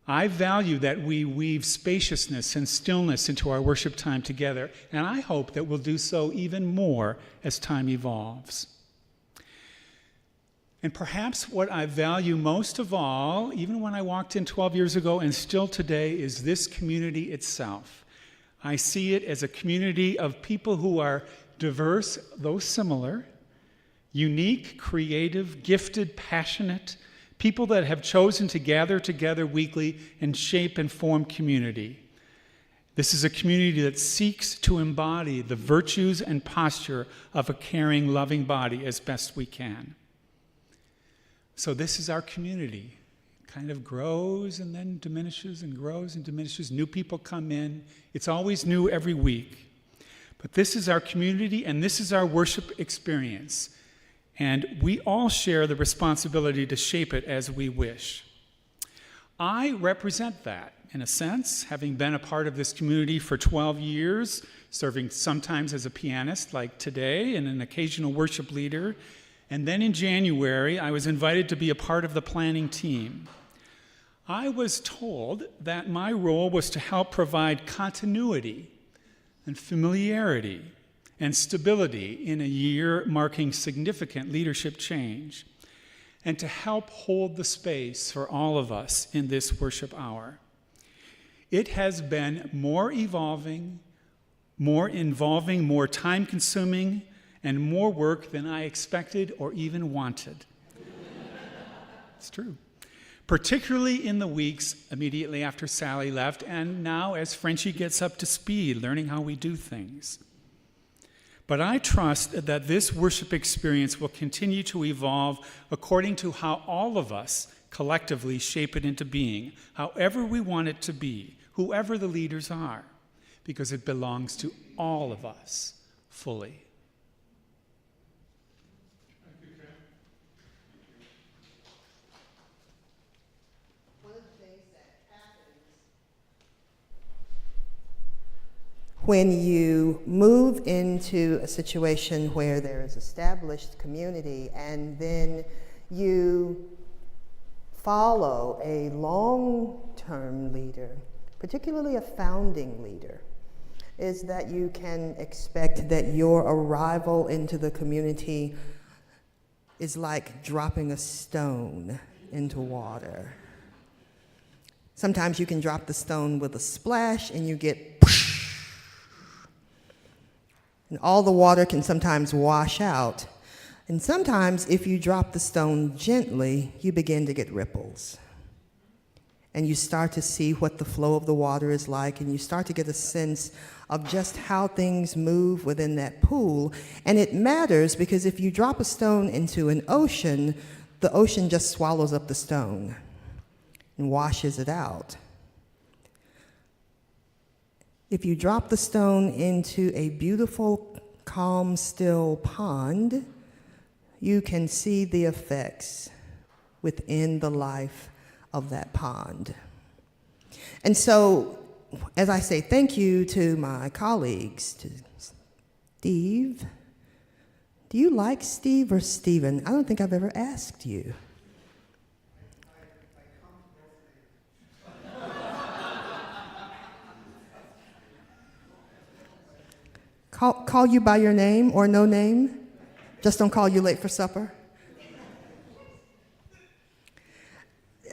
I value that we weave spaciousness and stillness into our worship time together, and I hope that we'll do so even more as time evolves. And perhaps what I value most of all, even when I walked in 12 years ago and still today, is this community itself. I see it as a community of people who are diverse, though similar, unique, creative, gifted, passionate, people that have chosen to gather together weekly and shape and form community. This is a community that seeks to embody the virtues and posture of a caring, loving body as best we can. So this is our community. It kind of grows and then diminishes and grows and diminishes. New people come in. It's always new every week. But this is our community and this is our worship experience. And we all share the responsibility to shape it as we wish. I represent that, in a sense, having been a part of this community for 12 years, serving sometimes as a pianist like today and an occasional worship leader. And then in January, I was invited to be a part of the planning team. I was told that my role was to help provide continuity and familiarity and stability in a year marking significant leadership change, and to help hold the space for all of us in this worship hour. It has been more evolving, more involving, more time-consuming, and more work than I expected or even wanted. It's true. Particularly in the weeks immediately after Sally left, and now as Frenchye gets up to speed, learning how we do things. But I trust that this worship experience will continue to evolve according to how all of us collectively shape it into being, however we want it to be, whoever the leaders are, because it belongs to all of us fully. When you move into a situation where there is established community and then you follow a long-term leader, particularly a founding leader, is that you can expect that your arrival into the community is like dropping a stone into water. Sometimes you can drop the stone with a splash and you get and all the water can sometimes wash out. And sometimes if you drop the stone gently, you begin to get ripples. And you start to see what the flow of the water is like, and you start to get a sense of just how things move within that pool. And it matters because if you drop a stone into an ocean, the ocean just swallows up the stone and washes it out. If you drop the stone into a beautiful, calm, still pond, you can see the effects within the life of that pond. And so, as I say thank you to my colleagues, to Steve. Do you like Steve or Stephen? I don't think I've ever asked you. Call you by your name or no name? Just don't call you late for supper?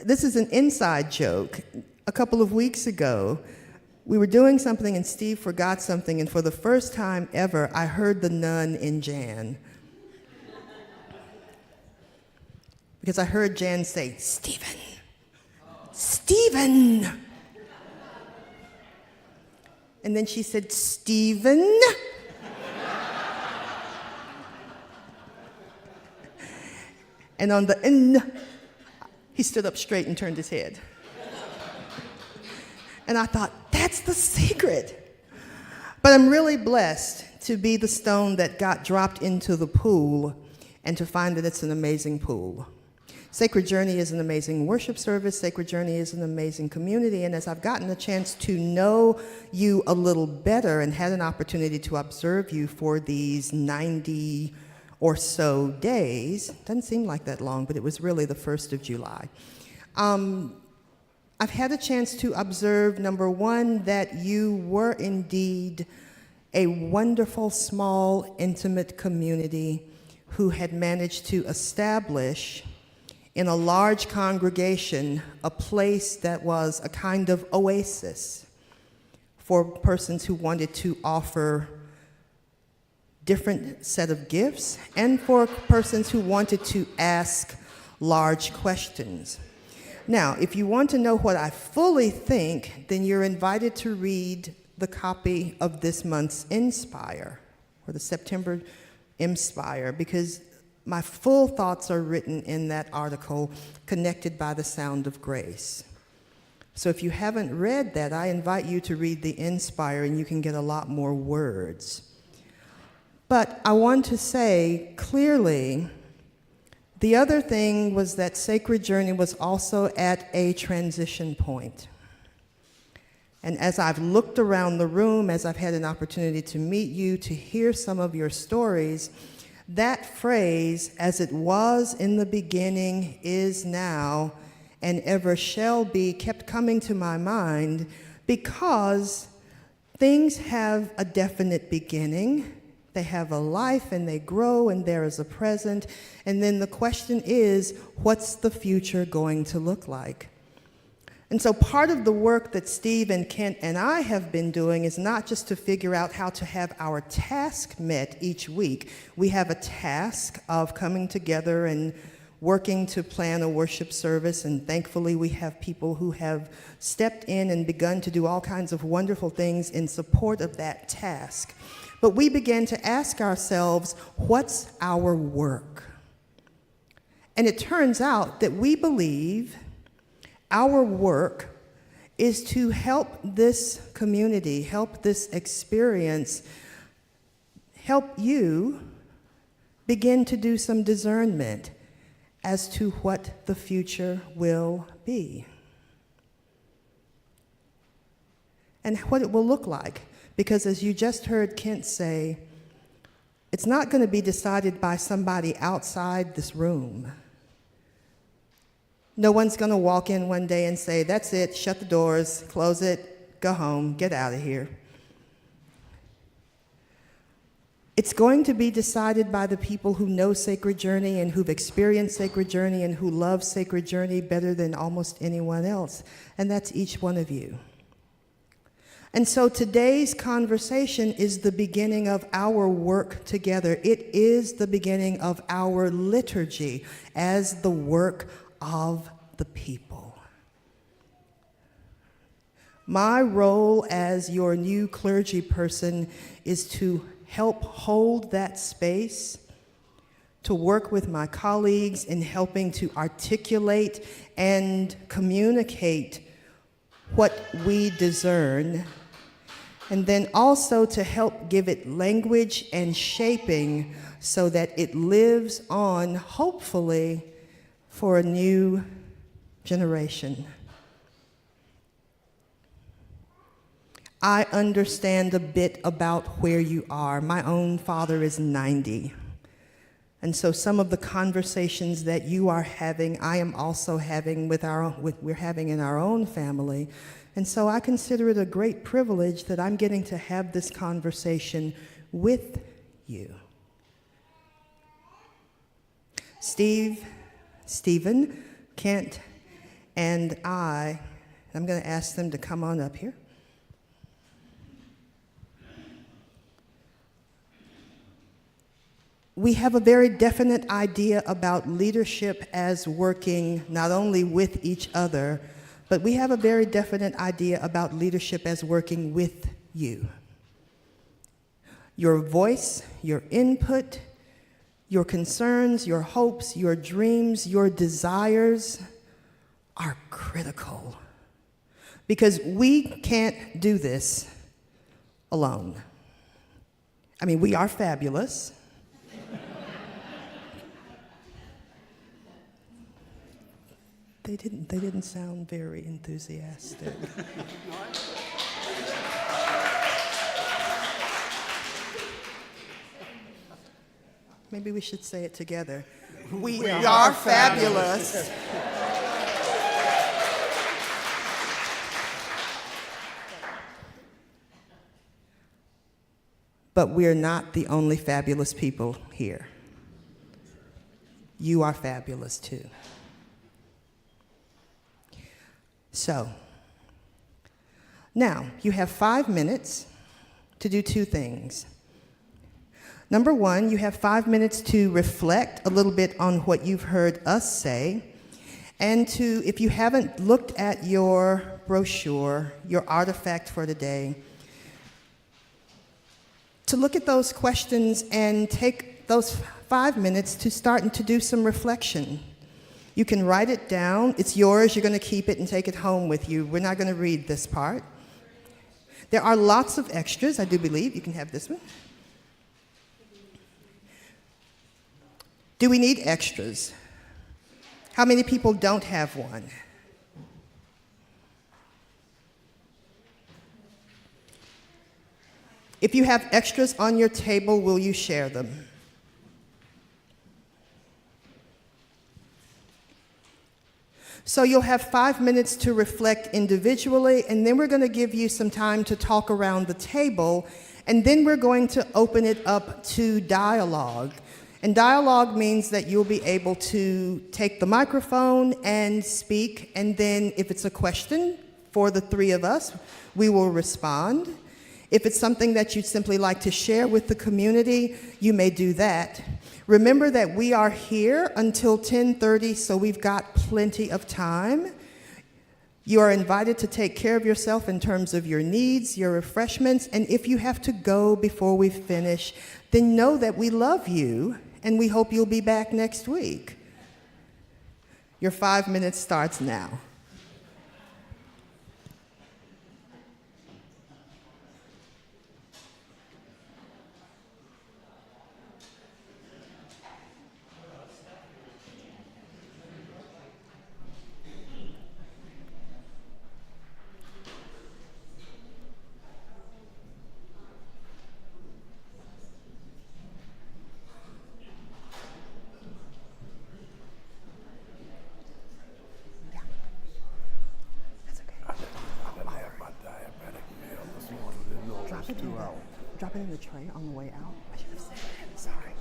This is an inside joke. A couple of weeks ago, we were doing something and Steve forgot something, and for the first time ever, I heard the nun in Jan. Because I heard Jan say, "Stephen, Stephen." And then she said, "Stephen." And on the N, he stood up straight and turned his head. And I thought, that's the secret. But I'm really blessed to be the stone that got dropped into the pool and to find that it's an amazing pool. Sacred Journey is an amazing worship service. Sacred Journey is an amazing community. And as I've gotten a chance to know you a little better and had an opportunity to observe you for these 90 or so days, doesn't seem like that long, but it was really the 1st of July. I've had a chance to observe, number one, that you were indeed a wonderful, small, intimate community who had managed to establish in a large congregation a place that was a kind of oasis for persons who wanted to offer different set of gifts and for persons who wanted to ask large questions. Now, if you want to know what I fully think, then you're invited to read the copy of this month's Inspire, or the September Inspire, because my full thoughts are written in that article, Connected by the Sound of Grace. So if you haven't read that, I invite you to read the Inspire, and you can get a lot more words. But I want to say clearly, the other thing was that Sacred Journey was also at a transition point. And as I've looked around the room, as I've had an opportunity to meet you, to hear some of your stories, that phrase, "as it was in the beginning, is now, and ever shall be," kept coming to my mind because things have a definite beginning. They have a life and they grow and there is a present. And then the question is, what's the future going to look like? And so part of the work that Steve and Kent and I have been doing is not just to figure out how to have our task met each week. We have a task of coming together and working to plan a worship service, and thankfully we have people who have stepped in and begun to do all kinds of wonderful things in support of that task. But we began to ask ourselves, what's our work? And it turns out that we believe our work is to help this community, help this experience, help you begin to do some discernment as to what the future will be and what it will look like. Because as you just heard Kent say, it's not going to be decided by somebody outside this room. No one's going to walk in one day and say, that's it, shut the doors, close it, go home, get out of here. It's going to be decided by the people who know Sacred Journey and who've experienced Sacred Journey and who love Sacred Journey better than almost anyone else, and that's each one of you. And so today's conversation is the beginning of our work together. It is the beginning of our liturgy as the work of the people. My role as your new clergy person is to help hold that space, to work with my colleagues in helping to articulate and communicate what we discern, and then also to help give it language and shaping so that it lives on, hopefully, for a new generation. I understand a bit about where you are. My own father is 90. And so some of the conversations that you are having, I am also having we're having in our own family. And so I consider it a great privilege that I'm getting to have this conversation with you. Stephen, Kent, and I'm going to ask them to come on up here. We have a very definite idea about leadership as working not only with each other, but we have a very definite idea about leadership as working with you. Your voice, your input, your concerns, your hopes, your dreams, your desires are critical. Because we can't do this alone. I mean, we are fabulous. They didn't sound very enthusiastic. Maybe we should say it together. We are fabulous. But we're not the only fabulous people here. You are fabulous too. So, now you have 5 minutes to do two things. Number one, you have 5 minutes to reflect a little bit on what you've heard us say, and to, if you haven't looked at your brochure, your artifact for today, to look at those questions and take those 5 minutes to start and to do some reflection. You can write it down. It's yours. You're going to keep it and take it home with you. We're not going to read this part. There are lots of extras, I do believe. You can have this one. Do we need extras? How many people don't have one? If you have extras on your table, will you share them? So you'll have 5 minutes to reflect individually, and then we're going to give you some time to talk around the table, and then we're going to open it up to dialogue. And dialogue means that you'll be able to take the microphone and speak, and then if it's a question for the three of us, we will respond. If it's something that you'd simply like to share with the community, you may do that. Remember that we are here until 10:30, so we've got plenty of time. You are invited to take care of yourself in terms of your needs, your refreshments, and if you have to go before we finish, then know that we love you and we hope you'll be back next week. Your 5 minutes starts now. Drop it in the tray on the way out. I should have said that. Sorry.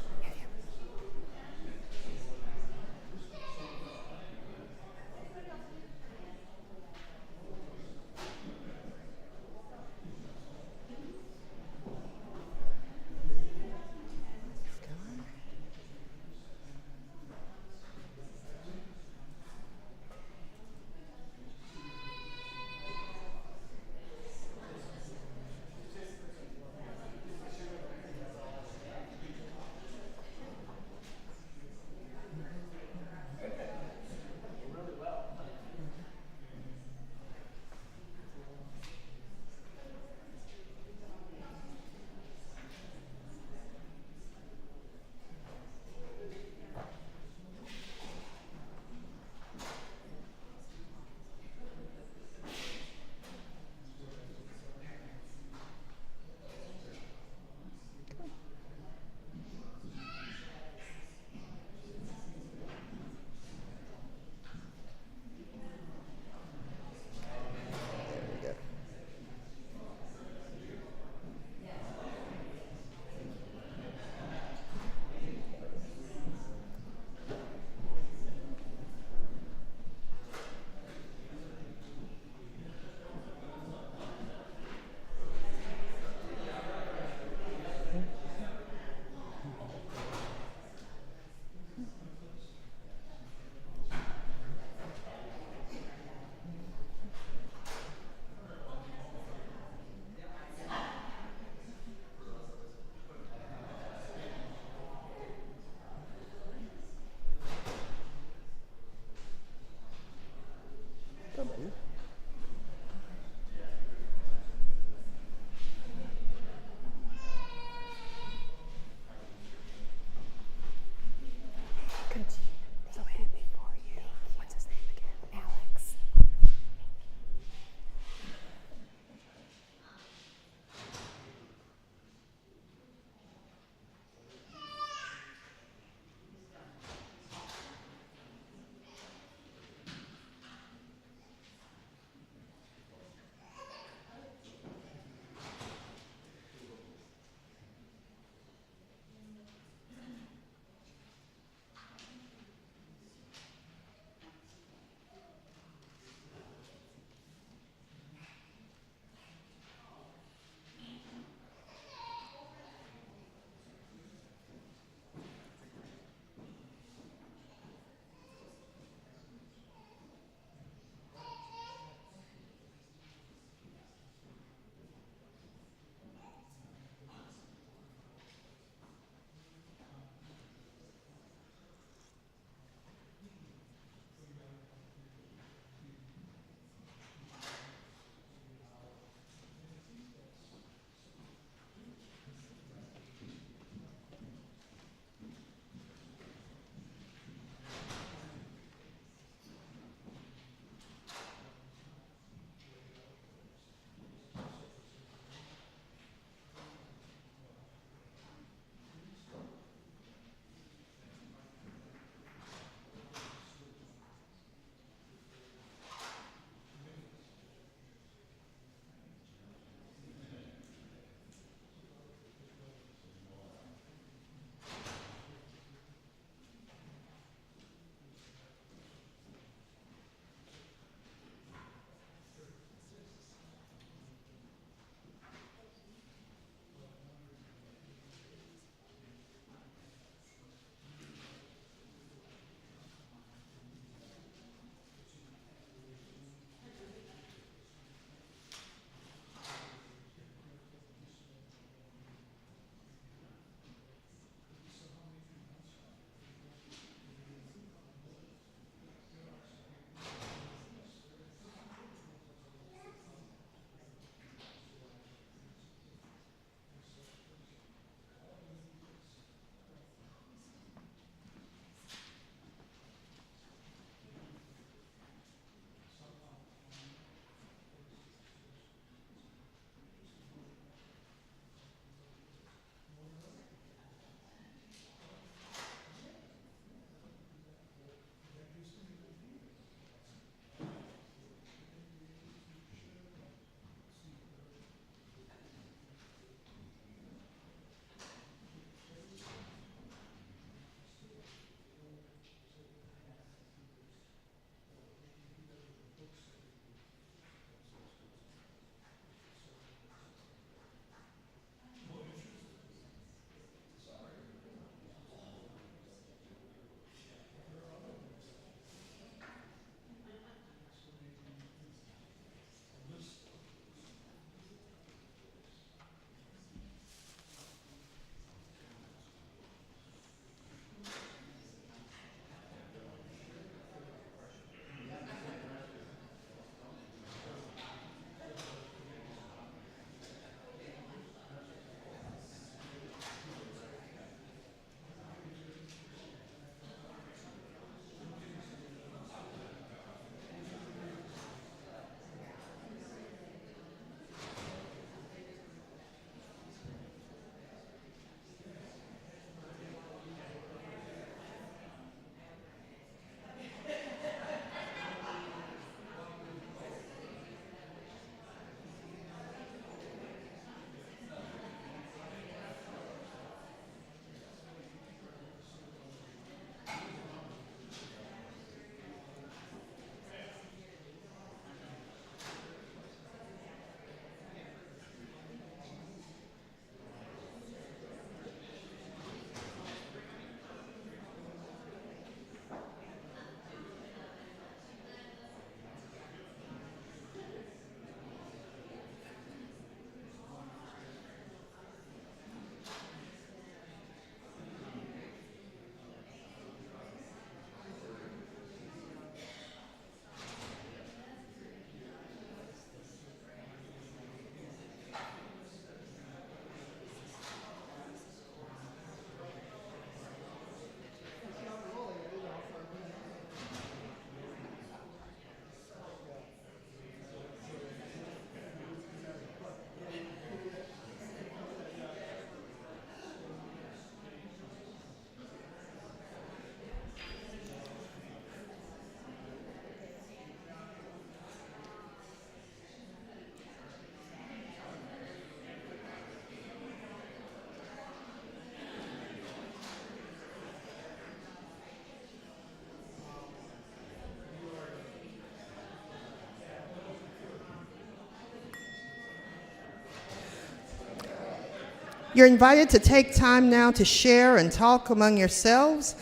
You're invited to take time now to share and talk among yourselves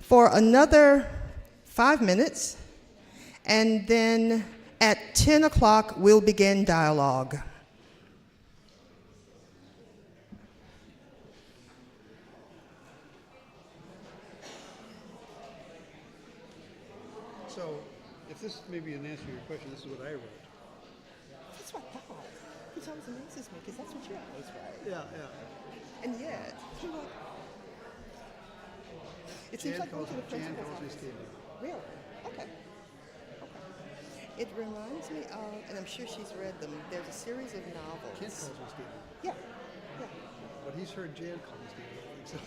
for another 5 minutes, and then at 10 o'clock, we'll begin dialogue. So, if this may be an answer to your question, this is what I wrote. That's what I thought. Which always amazes me, because that's what you always write. Yeah. And yet, it seems like Jan going to the calls me principal's Stevie. office. Really? Okay. It reminds me of, and I'm sure she's read them, there's a series of novels. Ken calls me Stevie. Yeah. But he's heard Jan call me Stevie. I think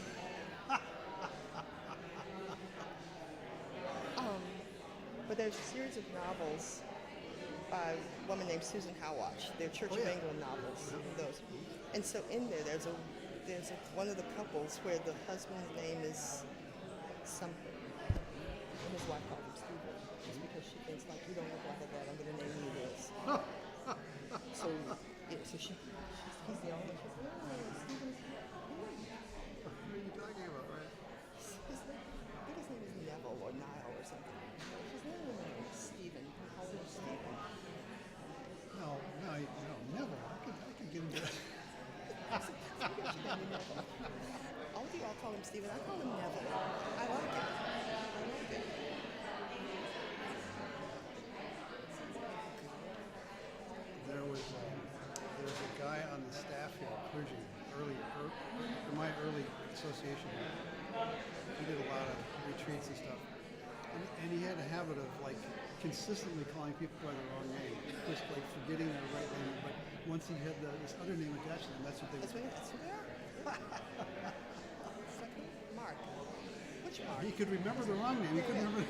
so. But there's a series of novels by a woman named Susan Howatch. They're Church of England novels. Those, and so in there's one of the couples where the husband's name is something, and his wife calls him Stephen, just because she thinks like you don't look like that. I'm going to name you this. So he's the only. Stephen. What are you talking about, right? I think his name is Neville or Niall or something. His name is Stephen. We call him Stephen. No, never. I could get into that. All of you all call him Stephen. I call him Neville. I like it. There was a guy on the staff here, clergy, in my early association. He did a lot of retreats and stuff. And he had a habit of like consistently calling people by the wrong name, just like forgetting their right name. But once he had this other name attached to them, that's what they That's what they are. Mark. Which Mark? He could remember the wrong name. He couldn't remember.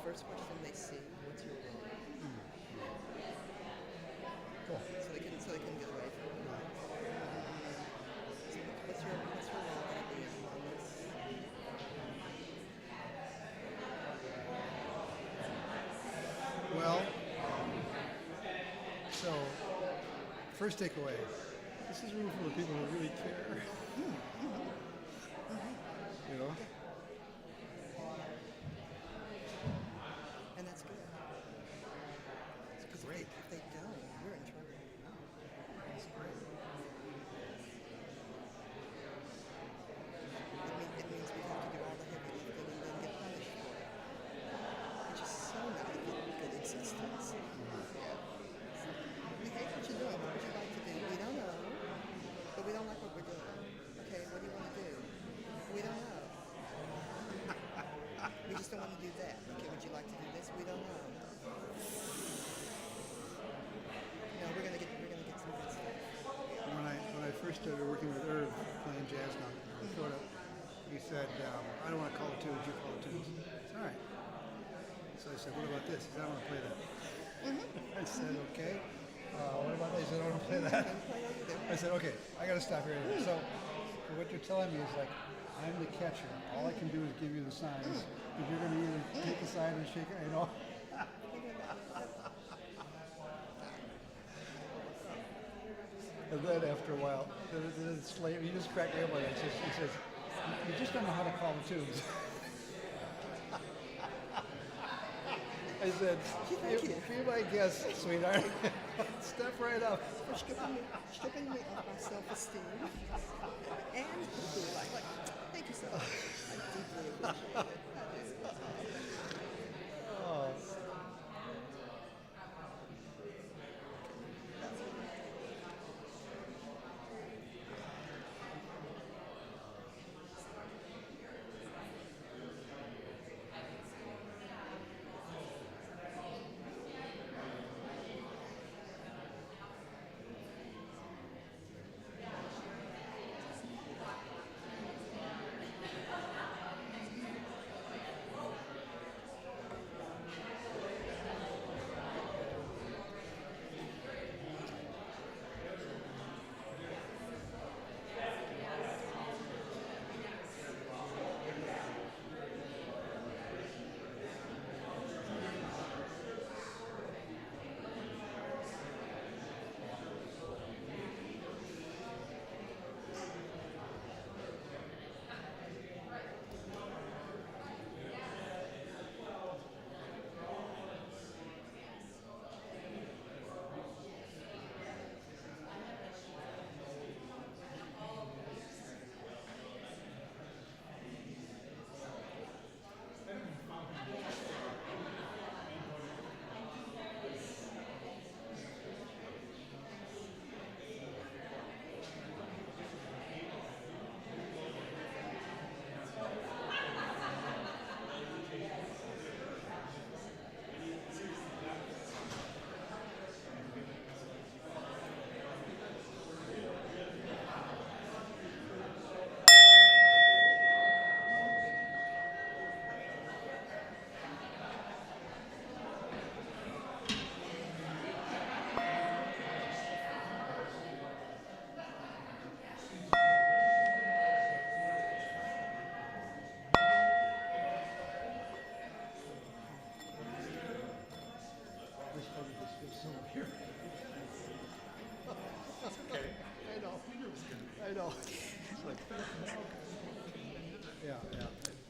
First question they see, what's your role? Cool. So they can get away from it. So what's your role going to be on this? Well, so first takeaway. This is a room full of people who really care. You know? And that's good. Because if they don't, you're in trouble. That's great. It means we have to do all the heavy lifting and then get punished for it. Which is so not a good existence. We hate what you're doing. What would you like to do? We don't know. But we don't like what we're doing. Okay, what do you want to do? We don't know. We just don't want to do that. Okay, would you like to do this? We don't know. No, we're gonna get some good stuff. When I first started working with Irv playing jazz down in Minnesota, he said, I don't want to call it tunes, you call it tunes. I said, all right. So I said, what about this? He said, I want to play that. I said, okay. What about that? He said, I want to play that. I said, okay, I got to stop here. So what you're telling me is like, I'm the catcher. All I can do is give you the signs. But you're going to either take a side or shake it, you know? And then after a while, he just cracked me up on it. He says, you just don't know how to call the tunes. I said, be my guest, sweetheart. Step right up. For stripping me of my self-esteem. And like, thank you so much. I deeply appreciate it. Oh.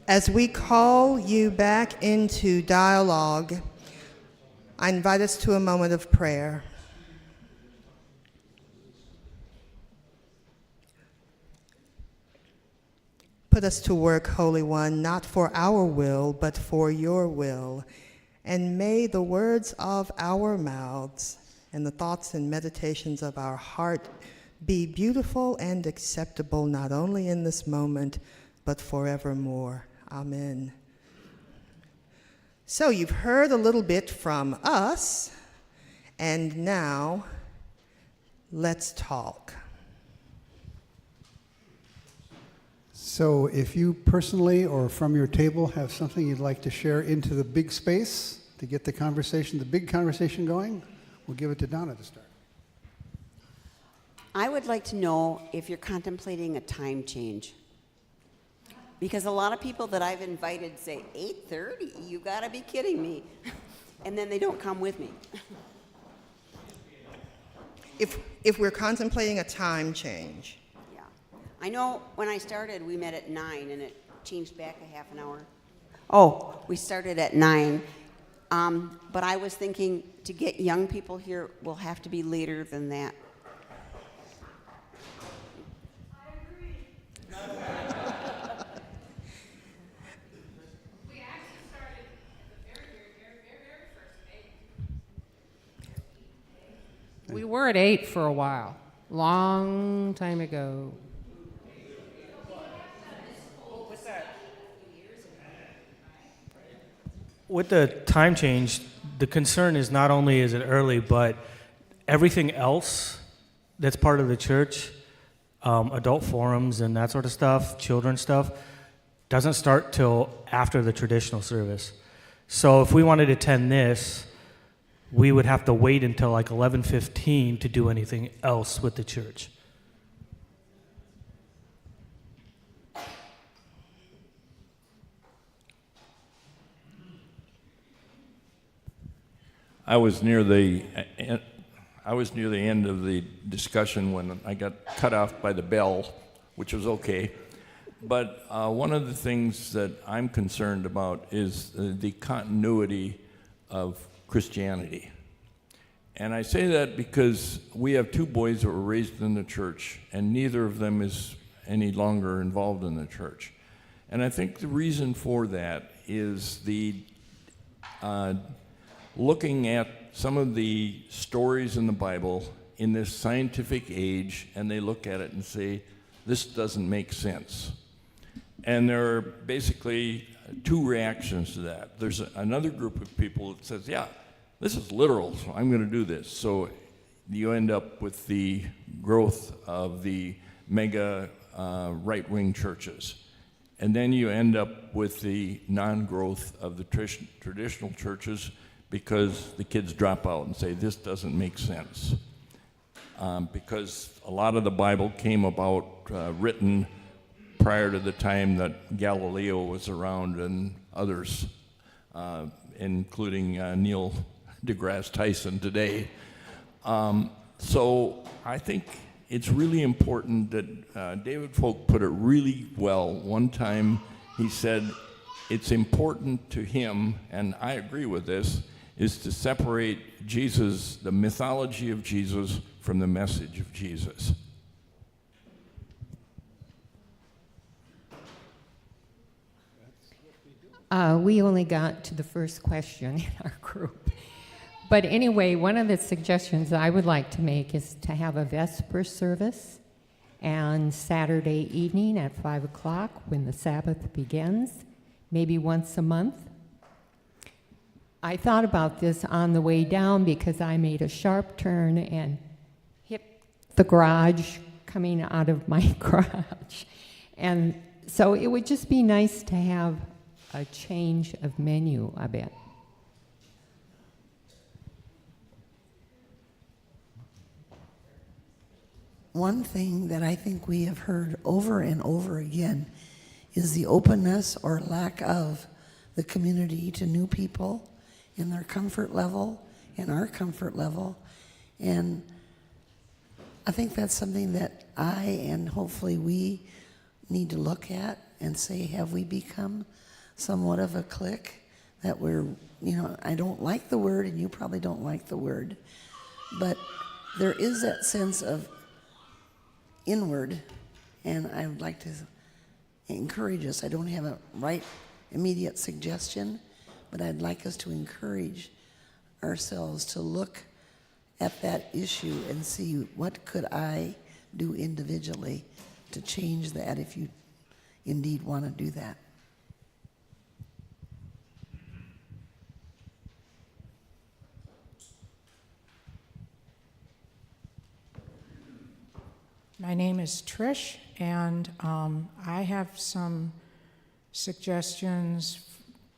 As we call you back into dialogue, I invite us to a moment of prayer. Put us to work, Holy One, not for our will, but for your will. And may the words of our mouths and the thoughts and meditations of our heart be beautiful and acceptable, not only in this moment, but forevermore. Amen. So you've heard a little bit from us, and now let's talk. So if you personally or from your table have something you'd like to share into the big space to get the big conversation going, we'll give it to Donna to start. I would like to know if you're contemplating a time change. Because a lot of people that I've invited say, 8:30, you gotta be kidding me. And then they don't come with me. If we're contemplating a time change. Yeah. I know when I started, we met at 9 and it changed back a half an hour. Oh, we started at 9. But I was thinking to get young people here, we'll have to be later than that. We were at 8 for a while, long time ago. With the time change, the concern is not only is it early, but everything else that's part of the church, adult forums and that sort of stuff, children's stuff, doesn't start till after the traditional service. So if we wanted to attend this, we would have to wait until like 11:15 to do anything else with the church. I was near the end of the discussion when I got cut off by the bell, which was okay. But one of the things that I'm concerned about is the continuity of Christianity. And I say that because we have 2 boys that were raised in the church, and neither of them is any longer involved in the church. And I think the reason for that is the looking at some of the stories in the Bible in this scientific age, and they look at it and say, this doesn't make sense. And there are basically 2 reactions to that. There's another group of people that says, yeah, this is literal, so I'm going to do this. So you end up with the growth of the mega right-wing churches. And then you end up with the non-growth of the traditional churches because the kids drop out and say, this doesn't make sense. Because a lot of the Bible came about written prior to the time that Galileo was around and others, including Neil deGrasse Tyson today. So I think it's really important that David Folk put it really well. One time he said, it's important to him, and I agree with this, is to separate Jesus, the mythology of Jesus, from the message of Jesus. We only got to the first question in our group. But anyway, one of the suggestions I would like to make is to have a Vesper service on Saturday evening at 5 o'clock when the Sabbath begins, maybe once a month. I thought about this on the way down because I made a sharp turn and hit the garage coming out of my garage. And so it would just be nice to have a change of menu a bit. One thing that I think we have heard over and over again is the openness or lack of the community to new people in their comfort level, in our comfort level. And I think that's something that I and hopefully we need to look at and say, have we become somewhat of a clique that we're, I don't like the word and you probably don't like the word, but there is that sense of inward, and I would like to encourage us. I don't have a right immediate suggestion, but I'd like us to encourage ourselves to look at that issue and see what could I do individually to change that if you indeed want to do that. My name is Trish, and I have some suggestions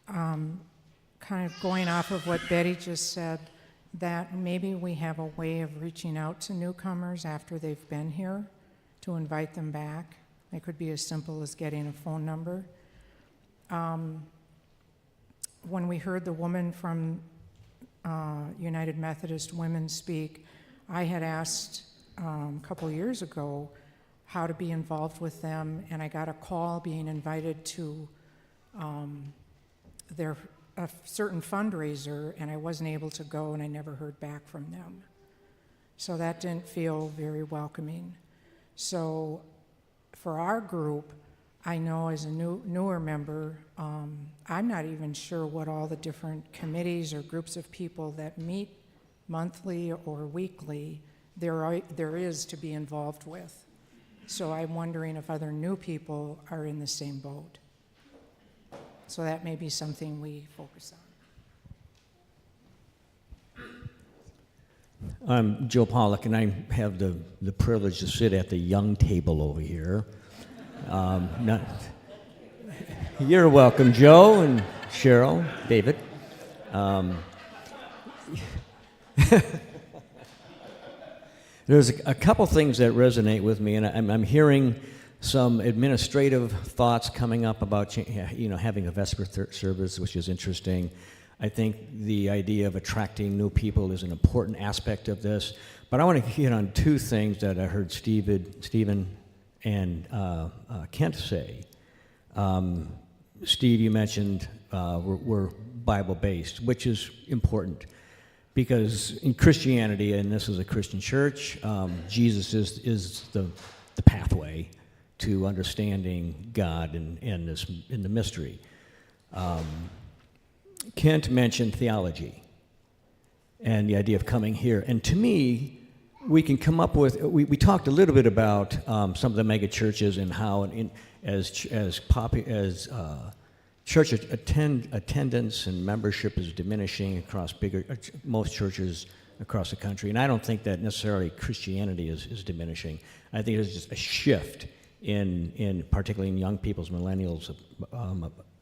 kind of going off of what Betty just said, that maybe we have a way of reaching out to newcomers after they've been here to invite them back. It could be as simple as getting a phone number. When we heard the woman from United Methodist Women speak, I had asked a couple years ago how to be involved with them, and I got a call being invited to a certain fundraiser, and I wasn't able to go, and I never heard back from them. So that didn't feel very welcoming. So for our group, I know as a newer member, I'm not even sure what all the different committees or groups of people that meet monthly or weekly there is to be involved with. So I'm wondering if other new people are in the same boat. So that may be something we focus on. I'm Joe Pollock, and I have the privilege to sit at the young table over here. You're welcome, Joe and Cheryl, David. There's a couple things that resonate with me, and I'm hearing some administrative thoughts coming up about having a Vesper service, which is interesting. I think the idea of attracting new people is an important aspect of this. But I want to hit on two things that I heard Stephen and Kent say. Steve, you mentioned we're Bible-based, which is important. Because in Christianity, and this is a Christian church, Jesus is the pathway to understanding God in the mystery. Kent mentioned theology and the idea of coming here. And to me, we can come up with, we talked a little bit about some of the mega churches and how as church attendance and membership is diminishing across most churches across the country. And I don't think that necessarily Christianity is diminishing. I think there's just a shift in particularly in young people's, millennials'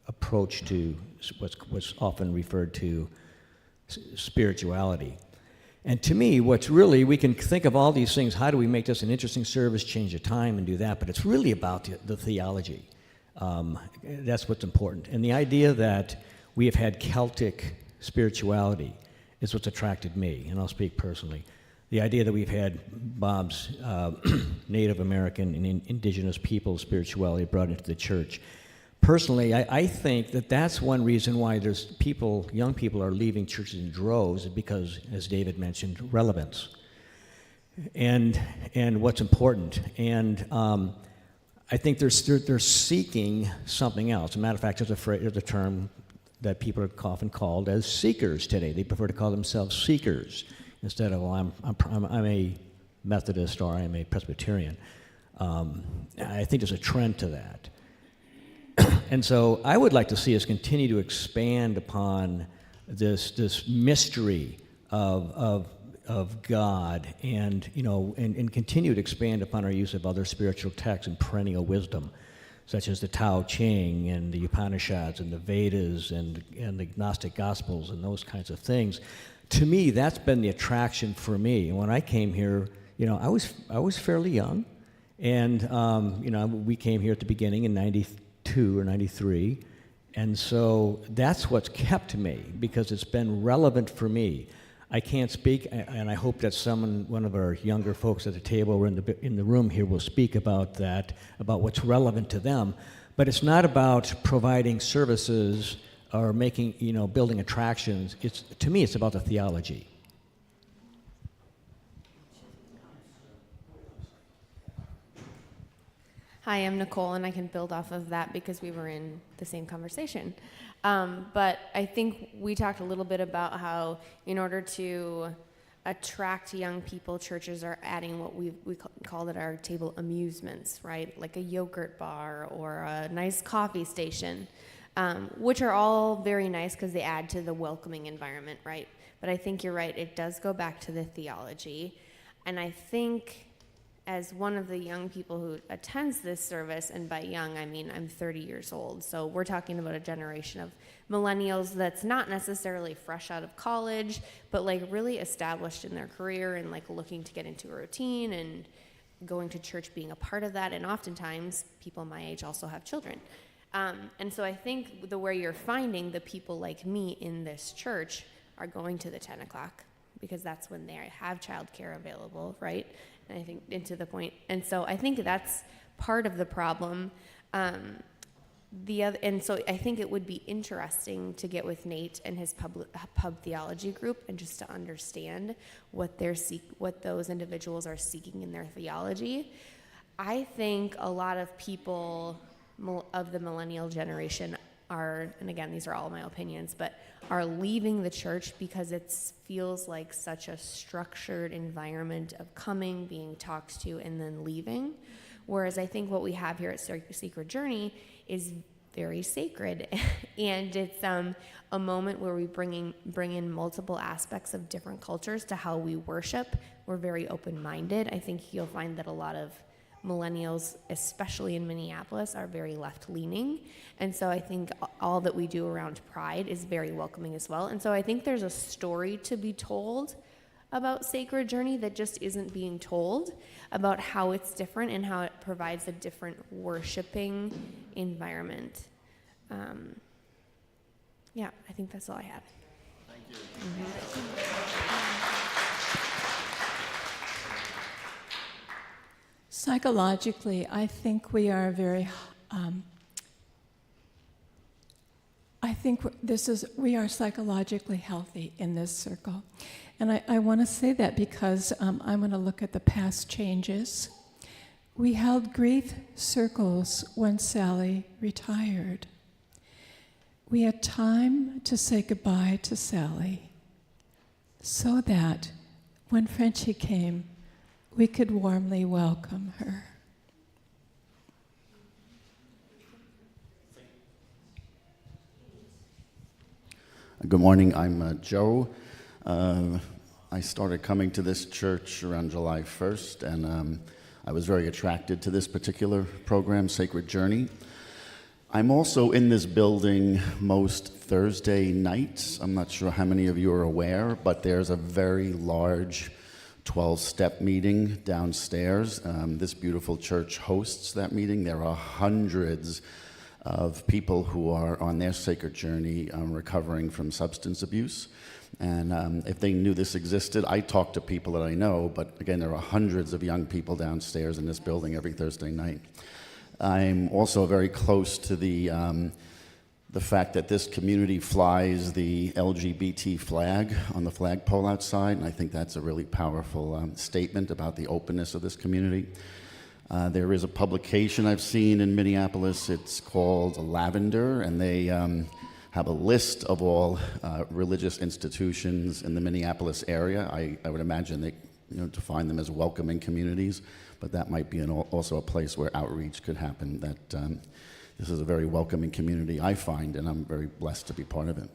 approach to what's often referred to spirituality. And to me, we can think of all these things, how do we make this an interesting service, change the time and do that, but it's really about the theology. That's what's important. And the idea that we have had Celtic spirituality is what's attracted me, and I'll speak personally. The idea that we've had Bob's Native American and indigenous people spirituality brought into the church. Personally, I think that that's one reason why young people are leaving churches in droves, because, as David mentioned, relevance and what's important. And I think they're seeking something else. As a matter of fact, there's a term that people are often called as seekers today. They prefer to call themselves seekers instead of, well, I'm a Methodist or I'm a Presbyterian. I think there's a trend to that. And so I would like to see us continue to expand upon this mystery of God, and and continue to expand upon our use of other spiritual texts and perennial wisdom, such as the Tao Te Ching and the Upanishads and the Vedas and the Gnostic Gospels and those kinds of things. To me, that's been the attraction for me. And when I came here, I was fairly young, and we came here at the beginning in '92 or '93, and so that's what's kept me, because it's been relevant for me. I can't speak, and I hope that one of our younger folks at the table or in the room here will speak about that, about what's relevant to them. But it's not about providing services or building attractions. To me, it's about the theology. Hi, I'm Nicole, and I can build off of that because we were in the same conversation. But I think we talked a little bit about how in order to attract young people, churches are adding what we called at our table amusements, right? Like a yogurt bar or a nice coffee station, which are all very nice because they add to the welcoming environment, right? But I think you're right, it does go back to the theology. And I think as one of the young people who attends this service, and by young, I mean I'm 30 years old, so we're talking about a generation of millennials that's not necessarily fresh out of college, but like really established in their career and like looking to get into a routine and going to church being a part of that, and oftentimes people my age also have children. And so I think where you're finding the people like me in this church are going to the 10 o'clock because that's when they have childcare available, right? And I think into the point. And so I think that's part of the problem. And so I think it would be interesting to get with Nate and his pub theology group and just to understand what those individuals are seeking in their theology. I think a lot of people of the millennial generation are, and again, these are all my opinions, but are leaving the church because it feels like such a structured environment of coming, being talked to, and then leaving. Whereas I think what we have here at Sacred Journey is very sacred. And it's a moment where we bring in multiple aspects of different cultures to how we worship. We're very open-minded. I think you'll find that a lot of millennials, especially in Minneapolis, are very left-leaning. And so I think all that we do around Pride is very welcoming as well. And so I think there's a story to be told about Sacred Journey that just isn't being told, about how it's different and how it provides a different worshiping environment. Yeah, I think that's all I have. Thank you. Psychologically, I think we are very, we are psychologically healthy in this circle. And I want to say that because I'm going to look at the past changes. We held grief circles when Sally retired. We had time to say goodbye to Sally so that when Frenchye came, we could warmly welcome her. Good morning, I'm Joe. I started coming to this church around July 1st, and I was very attracted to this particular program, Sacred Journey. I'm also in this building most Thursday nights. I'm not sure how many of you are aware, but there's a very large 12-step meeting downstairs. This beautiful church hosts that meeting. There are hundreds of people who are on their sacred journey recovering from substance abuse. And if they knew this existed, I talk to people that I know, but again, there are hundreds of young people downstairs in this building every Thursday night. I'm also very close to the fact that this community flies the LGBT flag on the flagpole outside, and I think that's a really powerful statement about the openness of this community. There is a publication I've seen in Minneapolis. It's called Lavender, and they have a list of all religious institutions in the Minneapolis area. I would imagine they define them as welcoming communities, but that might be also a place where outreach could happen. That this is a very welcoming community, I find, and I'm very blessed to be part of it.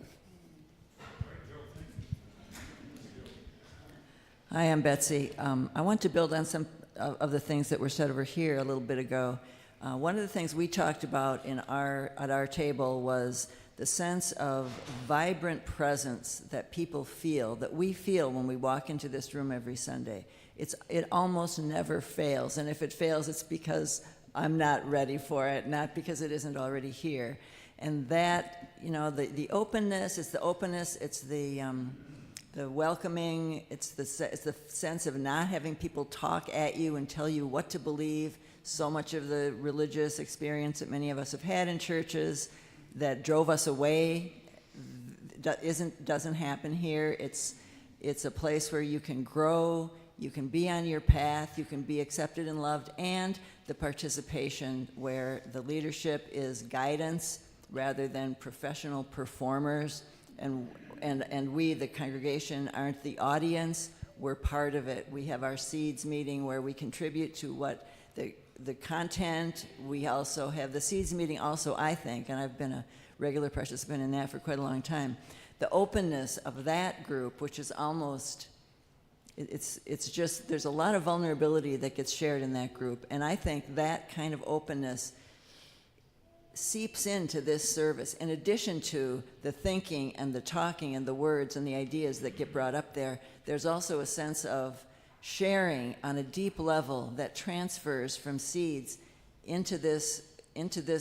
Hi, I'm Betsy. I want to build on some of the things that were said over here a little bit ago. One of the things we talked about at our table was the sense of vibrant presence that people feel, that we feel when we walk into this room every Sunday. It almost never fails, and if it fails, it's because I'm not ready for it, not because it isn't already here. And that, the openness, it's the the welcoming, it's the sense of not having people talk at you and tell you what to believe. So much of the religious experience that many of us have had in churches that drove us away doesn't happen here. It's a place where you can grow, you can be on your path, you can be accepted and loved, and the participation where the leadership is guidance rather than professional performers, and we, the congregation, aren't the audience, we're part of it. We have our seeds meeting where we contribute to what the content. We also have the seeds meeting also, I think, and I've been a regular participant in that for quite a long time. The openness of that group, which is almost, it's just, there's a lot of vulnerability that gets shared in that group, and I think that kind of openness seeps into this service. In addition to the thinking and the talking and the words and the ideas that get brought up there, there's also a sense of sharing on a deep level that transfers from seeds into this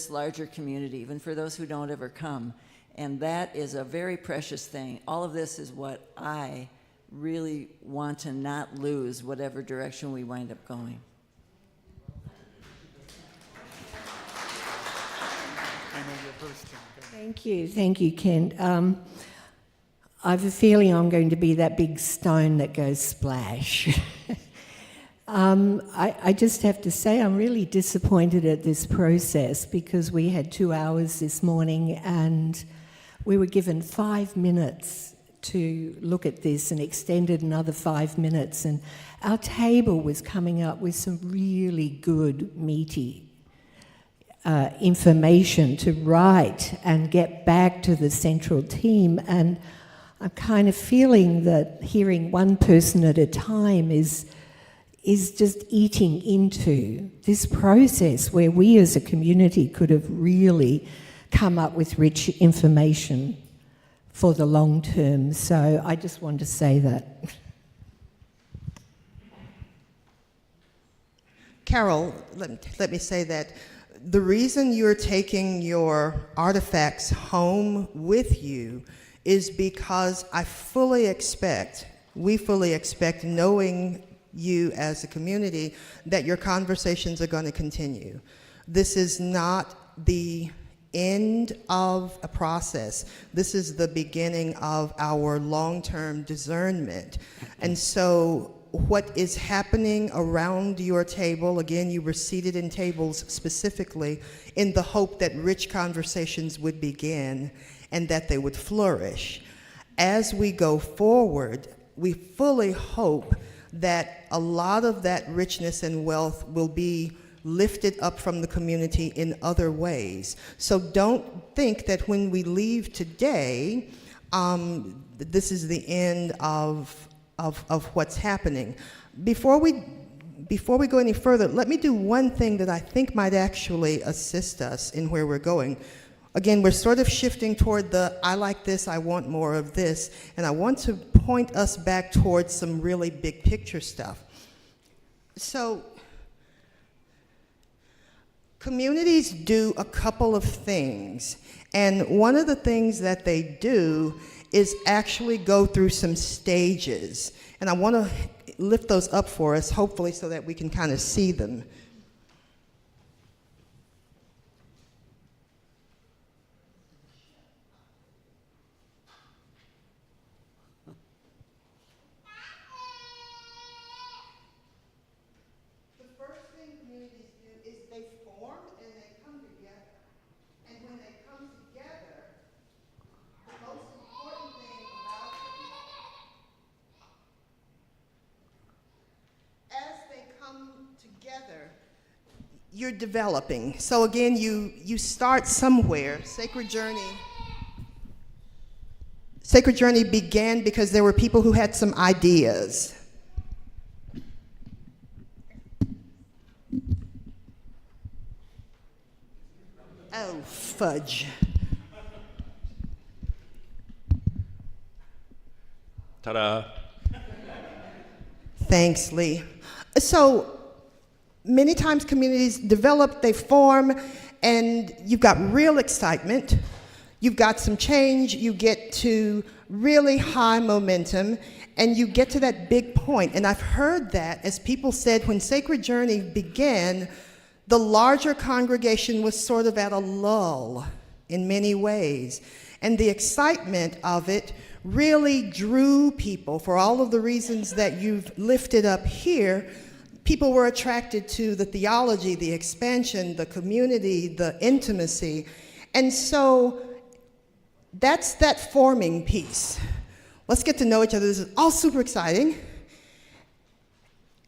larger community, even for those who don't ever come. And that is a very precious thing. All of this is what I really want to not lose, whatever direction we wind up going. Thank you, Kent. I have a feeling I'm going to be that big stone that goes splash. I just have to say I'm really disappointed at this process because we had 2 hours this morning and we were given 5 minutes to look at this and extended another 5 minutes, and our table was coming up with some really good, meaty information to write and get back to the central team. And I'm kind of feeling that hearing one person at a time is just eating into this process where we as a community could have really come up with rich information for the long term. So I just wanted to say that. Carol, let me say that the reason you're taking your artifacts home with you is because we fully expect, knowing you as a community, that your conversations are going to continue. This is not the end of a process. This is the beginning of our long-term discernment. And so what is happening around your table, again, you were seated in tables specifically in the hope that rich conversations would begin and that they would flourish. As we go forward, we fully hope that a lot of that richness and wealth will be lifted up from the community in other ways. So don't think that when we leave today, this is the end of what's happening. Before we go any further, let me do one thing that I think might actually assist us in where we're going. Again, we're sort of shifting toward the I like this, I want more of this, and I want to point us back towards some really big picture stuff. So, communities do a couple of things, and one of the things that they do is actually go through some stages. And I want to lift those up for us, hopefully, so that we can kind of see them. The first thing communities do is they form and they come together. And when they come together, the most important thing about them, as they come together, you're developing. So again, you start somewhere. Sacred Journey began because there were people who had some ideas. Oh, fudge. Ta-da. Thanks, Lee. So many times communities develop, they form, and you've got real excitement. You've got some change. You get to really high momentum, and you get to that big point. And I've heard that, as people said, when Sacred Journey began, the larger congregation was sort of at a lull in many ways. And the excitement of it really drew people for all of the reasons that you've lifted up here. People were attracted to the theology, the expansion, the community, the intimacy. And so that's that forming piece. Let's get to know each other. This is all super exciting.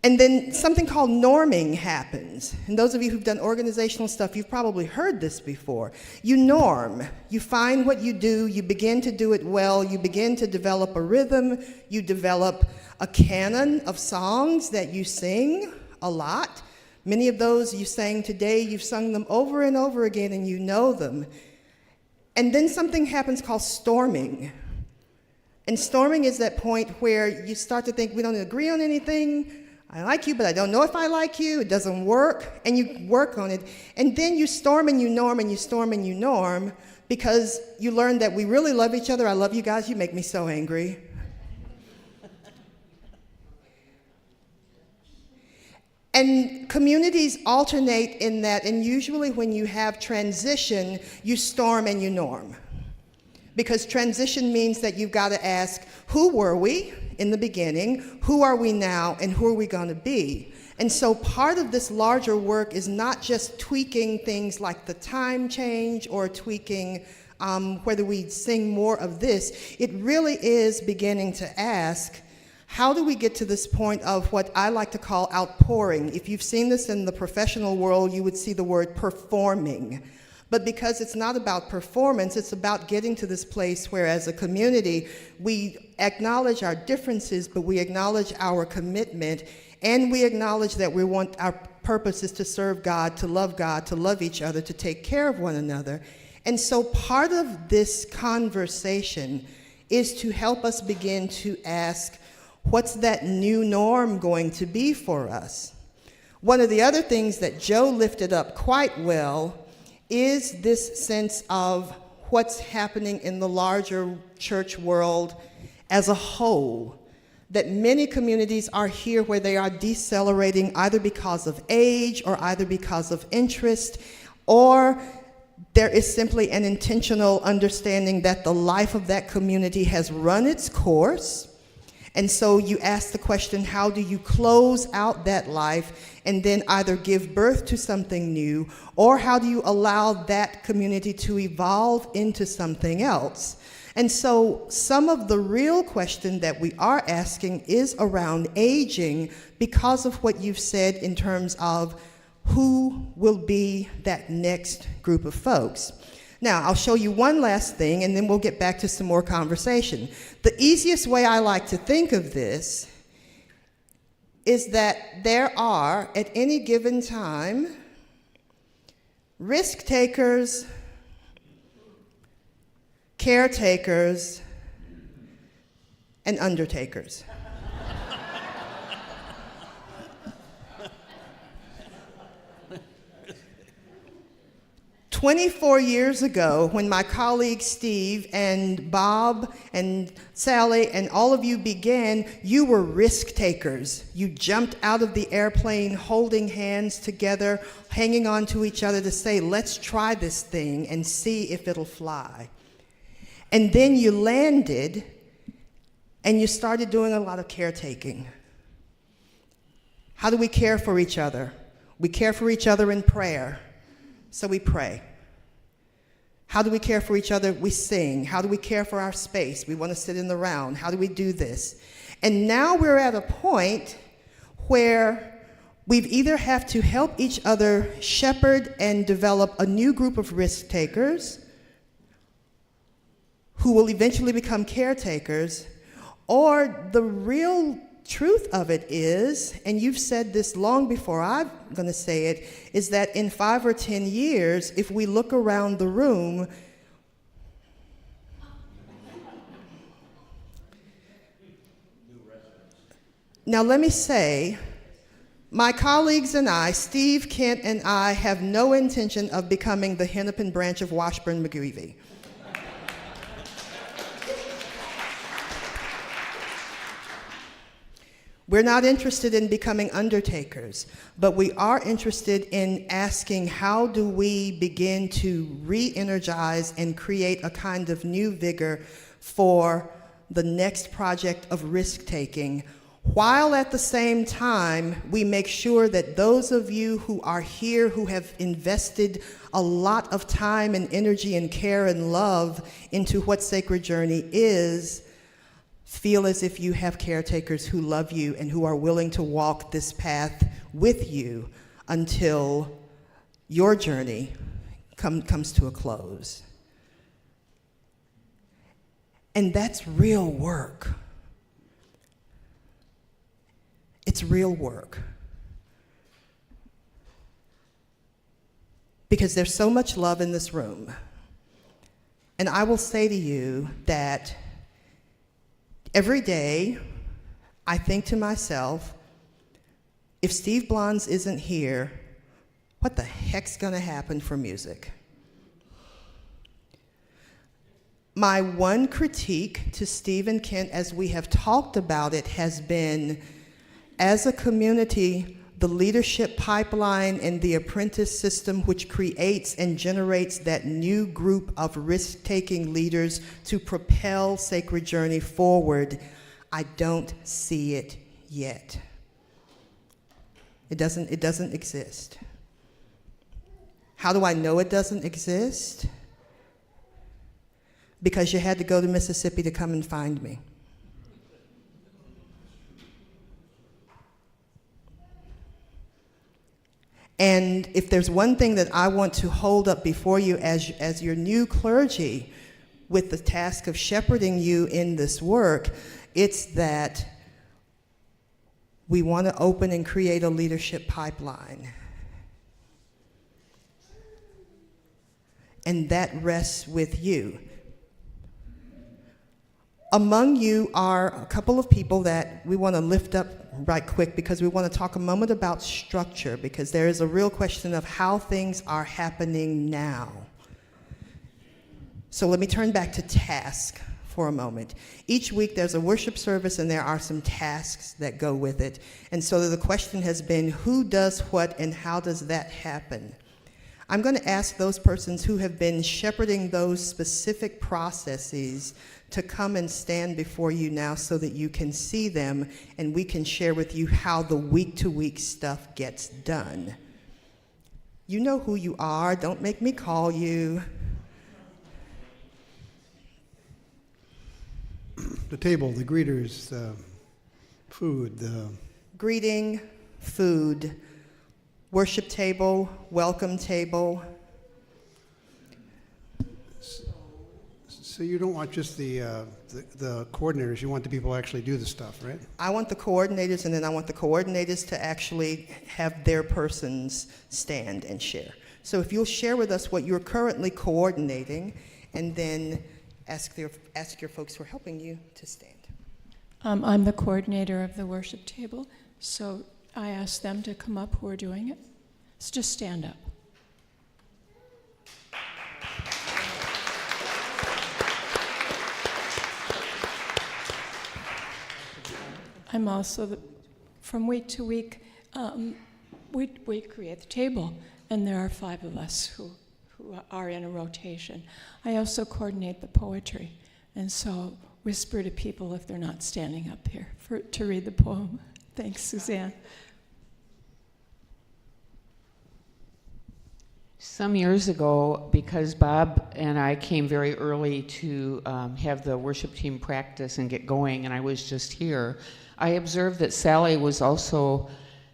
And then something called norming happens. And those of you who've done organizational stuff, you've probably heard this before. You norm. You find what you do. You begin to do it well. You begin to develop a rhythm. You develop a canon of songs that you sing a lot. Many of those you sang today, you've sung them over and over again, and you know them. And then something happens called storming. And storming is that point where you start to think, we don't agree on anything. I like you, but I don't know if I like you. It doesn't work. And you work on it. And then you storm and you norm and you storm and you norm, because you learn that we really love each other. I love you guys. You make me so angry. And communities alternate in that, and usually when you have transition, you storm and you norm. Because transition means that you've got to ask, who were we in the beginning, who are we now, and who are we going to be? And so part of this larger work is not just tweaking things like the time change or tweaking whether we sing more of this. It really is beginning to ask, how do we get to this point of what I like to call outpouring? If you've seen this in the professional world, you would see the word performing. But because it's not about performance, it's about getting to this place where, as a community, we acknowledge our differences, but we acknowledge our commitment, and we acknowledge that our purpose is to serve God, to love each other, to take care of one another. And so part of this conversation is to help us begin to ask, what's that new norm going to be for us? One of the other things that Joe lifted up quite well is this sense of what's happening in the larger church world as a whole. That many communities are here where they are decelerating either because of age or either because of interest, or there is simply an intentional understanding that the life of that community has run its course. And so you ask the question, how do you close out that life and then either give birth to something new, or how do you allow that community to evolve into something else? And so some of the real question that we are asking is around aging, because of what you've said in terms of who will be that next group of folks. Now, I'll show you one last thing, and then we'll get back to some more conversation. The easiest way I like to think of this is that there are, at any given time, risk takers, caretakers, and undertakers. 24 years ago, when my colleague Steve and Bob and Sally and all of you began, you were risk takers. You jumped out of the airplane holding hands together, hanging on to each other to say, let's try this thing and see if it'll fly. And then you landed and you started doing a lot of caretaking. How do we care for each other? We care for each other in prayer, so we pray. How do we care for each other? We sing. How do we care for our space? We want to sit in the round. How do we do this? And now we're at a point where we've either have to help each other shepherd and develop a new group of risk takers who will eventually become caretakers, or the real truth of it is, and you've said this long before I'm going to say it, is that in 5 or 10 years, if we look around the room, now let me say, my colleagues and I, Steve, Kent, and I, have no intention of becoming the Hennepin branch of Washburn McGreevy. We're not interested in becoming undertakers, but we are interested in asking, how do we begin to re-energize and create a kind of new vigor for the next project of risk-taking, while at the same time we make sure that those of you who are here, who have invested a lot of time and energy and care and love into what Sacred Journey is, feel as if you have caretakers who love you and who are willing to walk this path with you until your journey comes to a close. And that's real work. It's real work. Because there's so much love in this room. And I will say to you that every day, I think to myself, if Steve Blondes isn't here, what the heck's gonna happen for music? My one critique to Steve and Kent, as we have talked about it, has been, as a community, the leadership pipeline and the apprentice system, which creates and generates that new group of risk-taking leaders to propel Sacred Journey forward, I don't see it yet. It doesn't exist. How do I know it doesn't exist? Because you had to go to Mississippi to come and find me. And if there's one thing that I want to hold up before you as your new clergy with the task of shepherding you in this work, it's that we want to open and create a leadership pipeline. And that rests with you. Among you are a couple of people that we want to lift up right quick, because we want to talk a moment about structure, because there is a real question of how things are happening now. So let me turn back to task for a moment. Each week there's a worship service and there are some tasks that go with it. And so the question has been, who does what and how does that happen? I'm going to ask those persons who have been shepherding those specific processes to come and stand before you now so that you can see them and we can share with you how the week-to-week stuff gets done. You know who you are. Don't make me call you. The table, the greeters, the food, the... Greeting, food, worship table, welcome table. So you don't want just the coordinators, you want the people who actually do the stuff, right? I want the coordinators, and then I want the coordinators to actually have their persons stand and share. So if you'll share with us what you're currently coordinating, and then ask your folks who are helping you to stand. I'm the coordinator of the worship table, so I ask them to come up who are doing it. So just stand up. I'm also, from week to week, we create the table, and there are 5 of us who are in a rotation. I also coordinate the poetry, and so whisper to people if they're not standing up here to read the poem. Thanks, Suzanne. Some years ago, because Bob and I came very early to have the worship team practice and get going, and I was just here, I observed that Sally was also,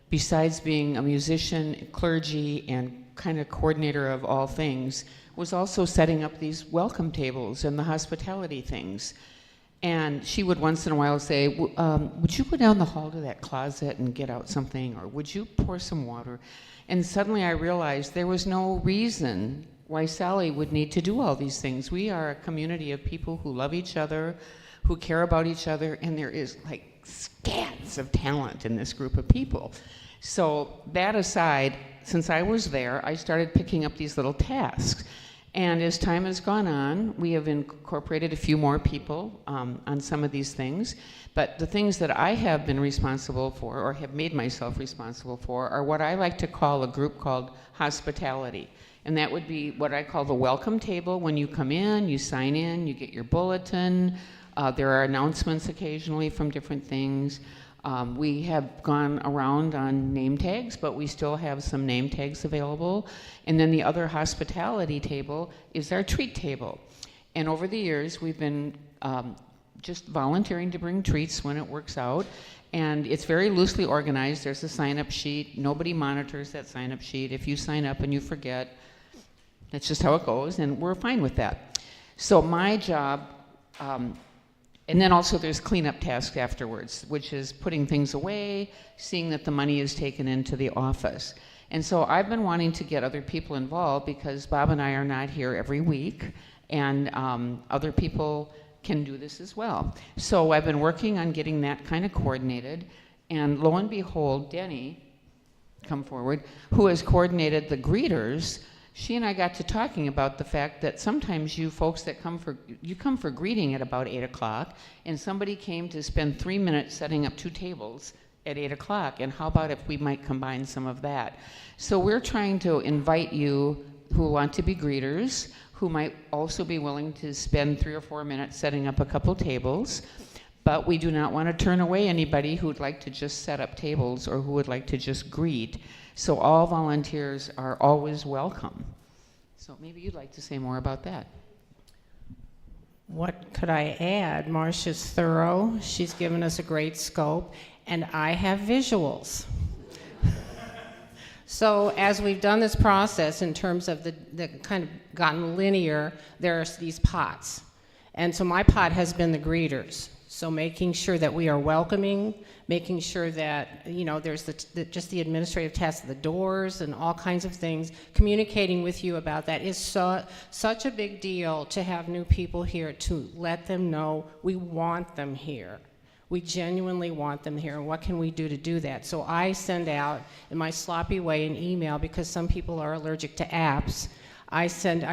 besides being a musician, clergy, and kind of coordinator of all things, was also setting up these welcome tables and the hospitality things. And she would once in a while say, would you go down the hall to that closet and get out something, or would you pour some water? And suddenly I realized there was no reason why Sally would need to do all these things. We are a community of people who love each other, who care about each other, and there is like scads of talent in this group of people. So that aside, since I was there, I started picking up these little tasks. And as time has gone on, we have incorporated a few more people on some of these things. But the things that I have been responsible for, or have made myself responsible for, are what I like to call a group called hospitality. And that would be what I call the welcome table. When you come in, you sign in, you get your bulletin. There are announcements occasionally from different things. We have gone around on name tags, but we still have some name tags available. And then the other hospitality table is our treat table. And over the years, we've been just volunteering to bring treats when it works out. And it's very loosely organized. There's a sign-up sheet. Nobody monitors that sign-up sheet. If you sign up and you forget, that's just how it goes, and we're fine with that. So my job, and then also there's cleanup tasks afterwards, which is putting things away, seeing that the money is taken into the office. And so I've been wanting to get other people involved because Bob and I are not here every week, and other people can do this as well. So I've been working on getting that kind of coordinated, and lo and behold, Denny, come forward, who has coordinated the greeters. She and I got to talking about the fact that sometimes you folks that come for greeting at about 8 o'clock, and somebody came to spend 3 minutes setting up 2 tables at 8 o'clock, and how about if we might combine some of that? So we're trying to invite you who want to be greeters, who might also be willing to spend 3 or 4 minutes setting up a couple tables, but we do not want to turn away anybody who would like to just set up tables or who would like to just greet. So all volunteers are always welcome. So maybe you'd like to say more about that. What could I add? Marcia's thorough. She's given us a great scope, and I have visuals. So as we've done this process in terms of the kind of gotten linear, there's these pots. And so my pot has been the greeters. So making sure that we are welcoming, making sure that, you know, there's just the administrative tasks of the doors and all kinds of things. Communicating with you about that is such a big deal, to have new people here, to let them know we want them here. We genuinely want them here, and what can we do to do that? So I send out, in my sloppy way, an email, because some people are allergic to apps. I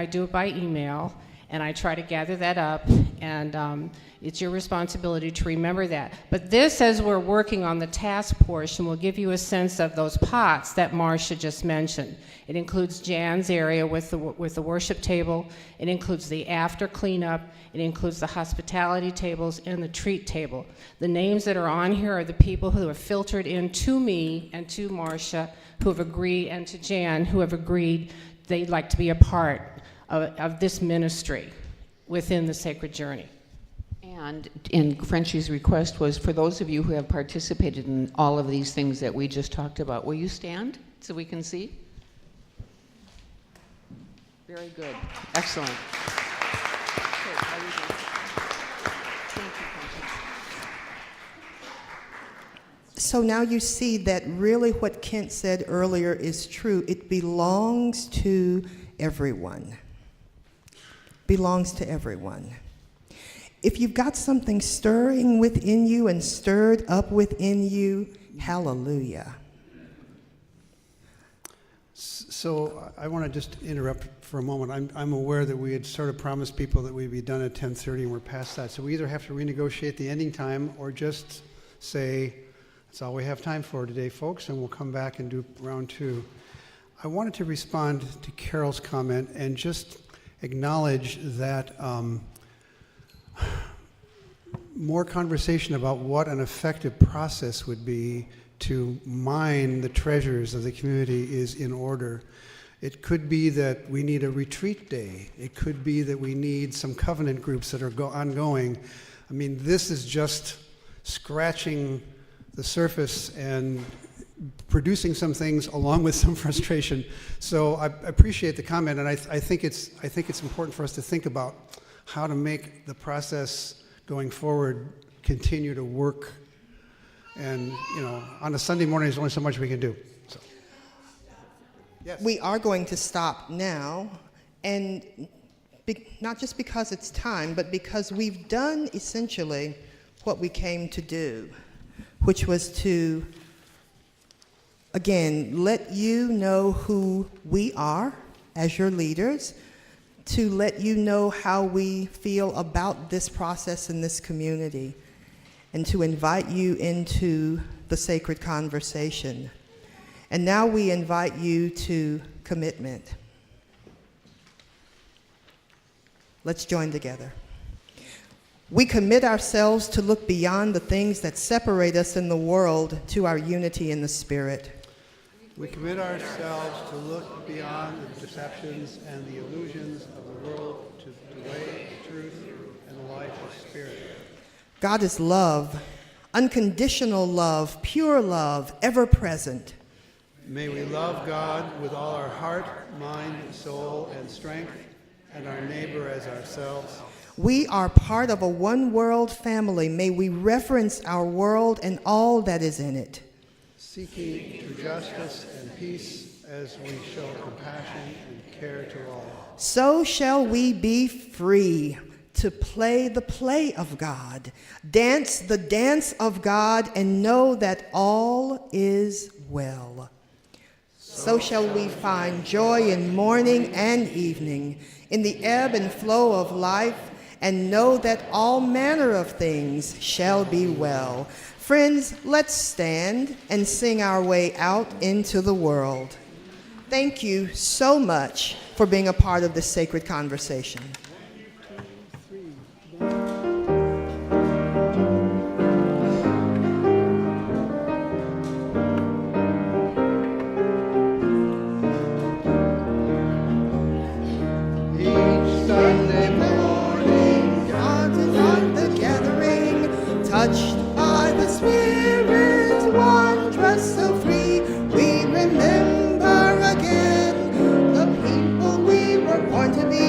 do it by email, and I try to gather that up, and it's your responsibility to remember that. But this, as we're working on the task portion, will give you a sense of those pots that Marcia just mentioned. It includes Jan's area with the worship table. It includes the after cleanup. It includes the hospitality tables and the treat table. The names that are on here are the people who have filtered in to me and to Marcia, who have agreed, and to Jan, who have agreed they'd like to be a part of this ministry within the Sacred Journey. And Frenchye's request was for those of you who have participated in all of these things that we just talked about, will you stand so we can see? Very good. Excellent. Okay, are you done? Thank you, Frenchye. So now you see that really what Kent said earlier is true. It belongs to everyone. Belongs to everyone. If you've got something stirring within you and stirred up within you, hallelujah. So I want to just interrupt for a moment. I'm aware that we had sort of promised people that we'd be done at 10:30, and we're past that. So we either have to renegotiate the ending time or just say, that's all we have time for today, folks, and we'll come back and do round 2. I wanted to respond to Carol's comment and just acknowledge that more conversation about what an effective process would be to mine the treasures of the community is in order. It could be that we need a retreat day. It could be that we need some covenant groups that are ongoing. I mean, this is just scratching the surface and producing some things along with some frustration. So I appreciate the comment, and I think it's important for us to think about how to make the process going forward continue to work. And, you know, on a Sunday morning, there's only so much we can do. So. Yes. We are going to stop now, and not just because it's time, but because we've done essentially what we came to do, which was to, again, let you know who we are as your leaders, to let you know how we feel about this process in this community and to invite you into the sacred conversation. And now we invite you to commitment. Let's join together. We commit ourselves to look beyond the things that separate us in the world to our unity in the Spirit. We commit ourselves to look beyond the deceptions and the illusions of the world to the way, the truth, and the life of Spirit. God is love, unconditional love, pure love, ever present. May we love God with all our heart, mind, soul, and strength, and our neighbor as ourselves. We are part of a one-world family. May we reverence our world and all that is in it. Seeking true justice and peace as we show compassion and care to all. So shall we be free to play the play of God, dance the dance of God, and know that all is well. So shall we find joy in morning and evening, in the ebb and flow of life, and know that all manner of things shall be well. Friends, let's stand and sing our way out into the world. Thank you so much for being a part of this sacred conversation. Touched by the Spirit, wondrous so free, we remember again the people we were born to be.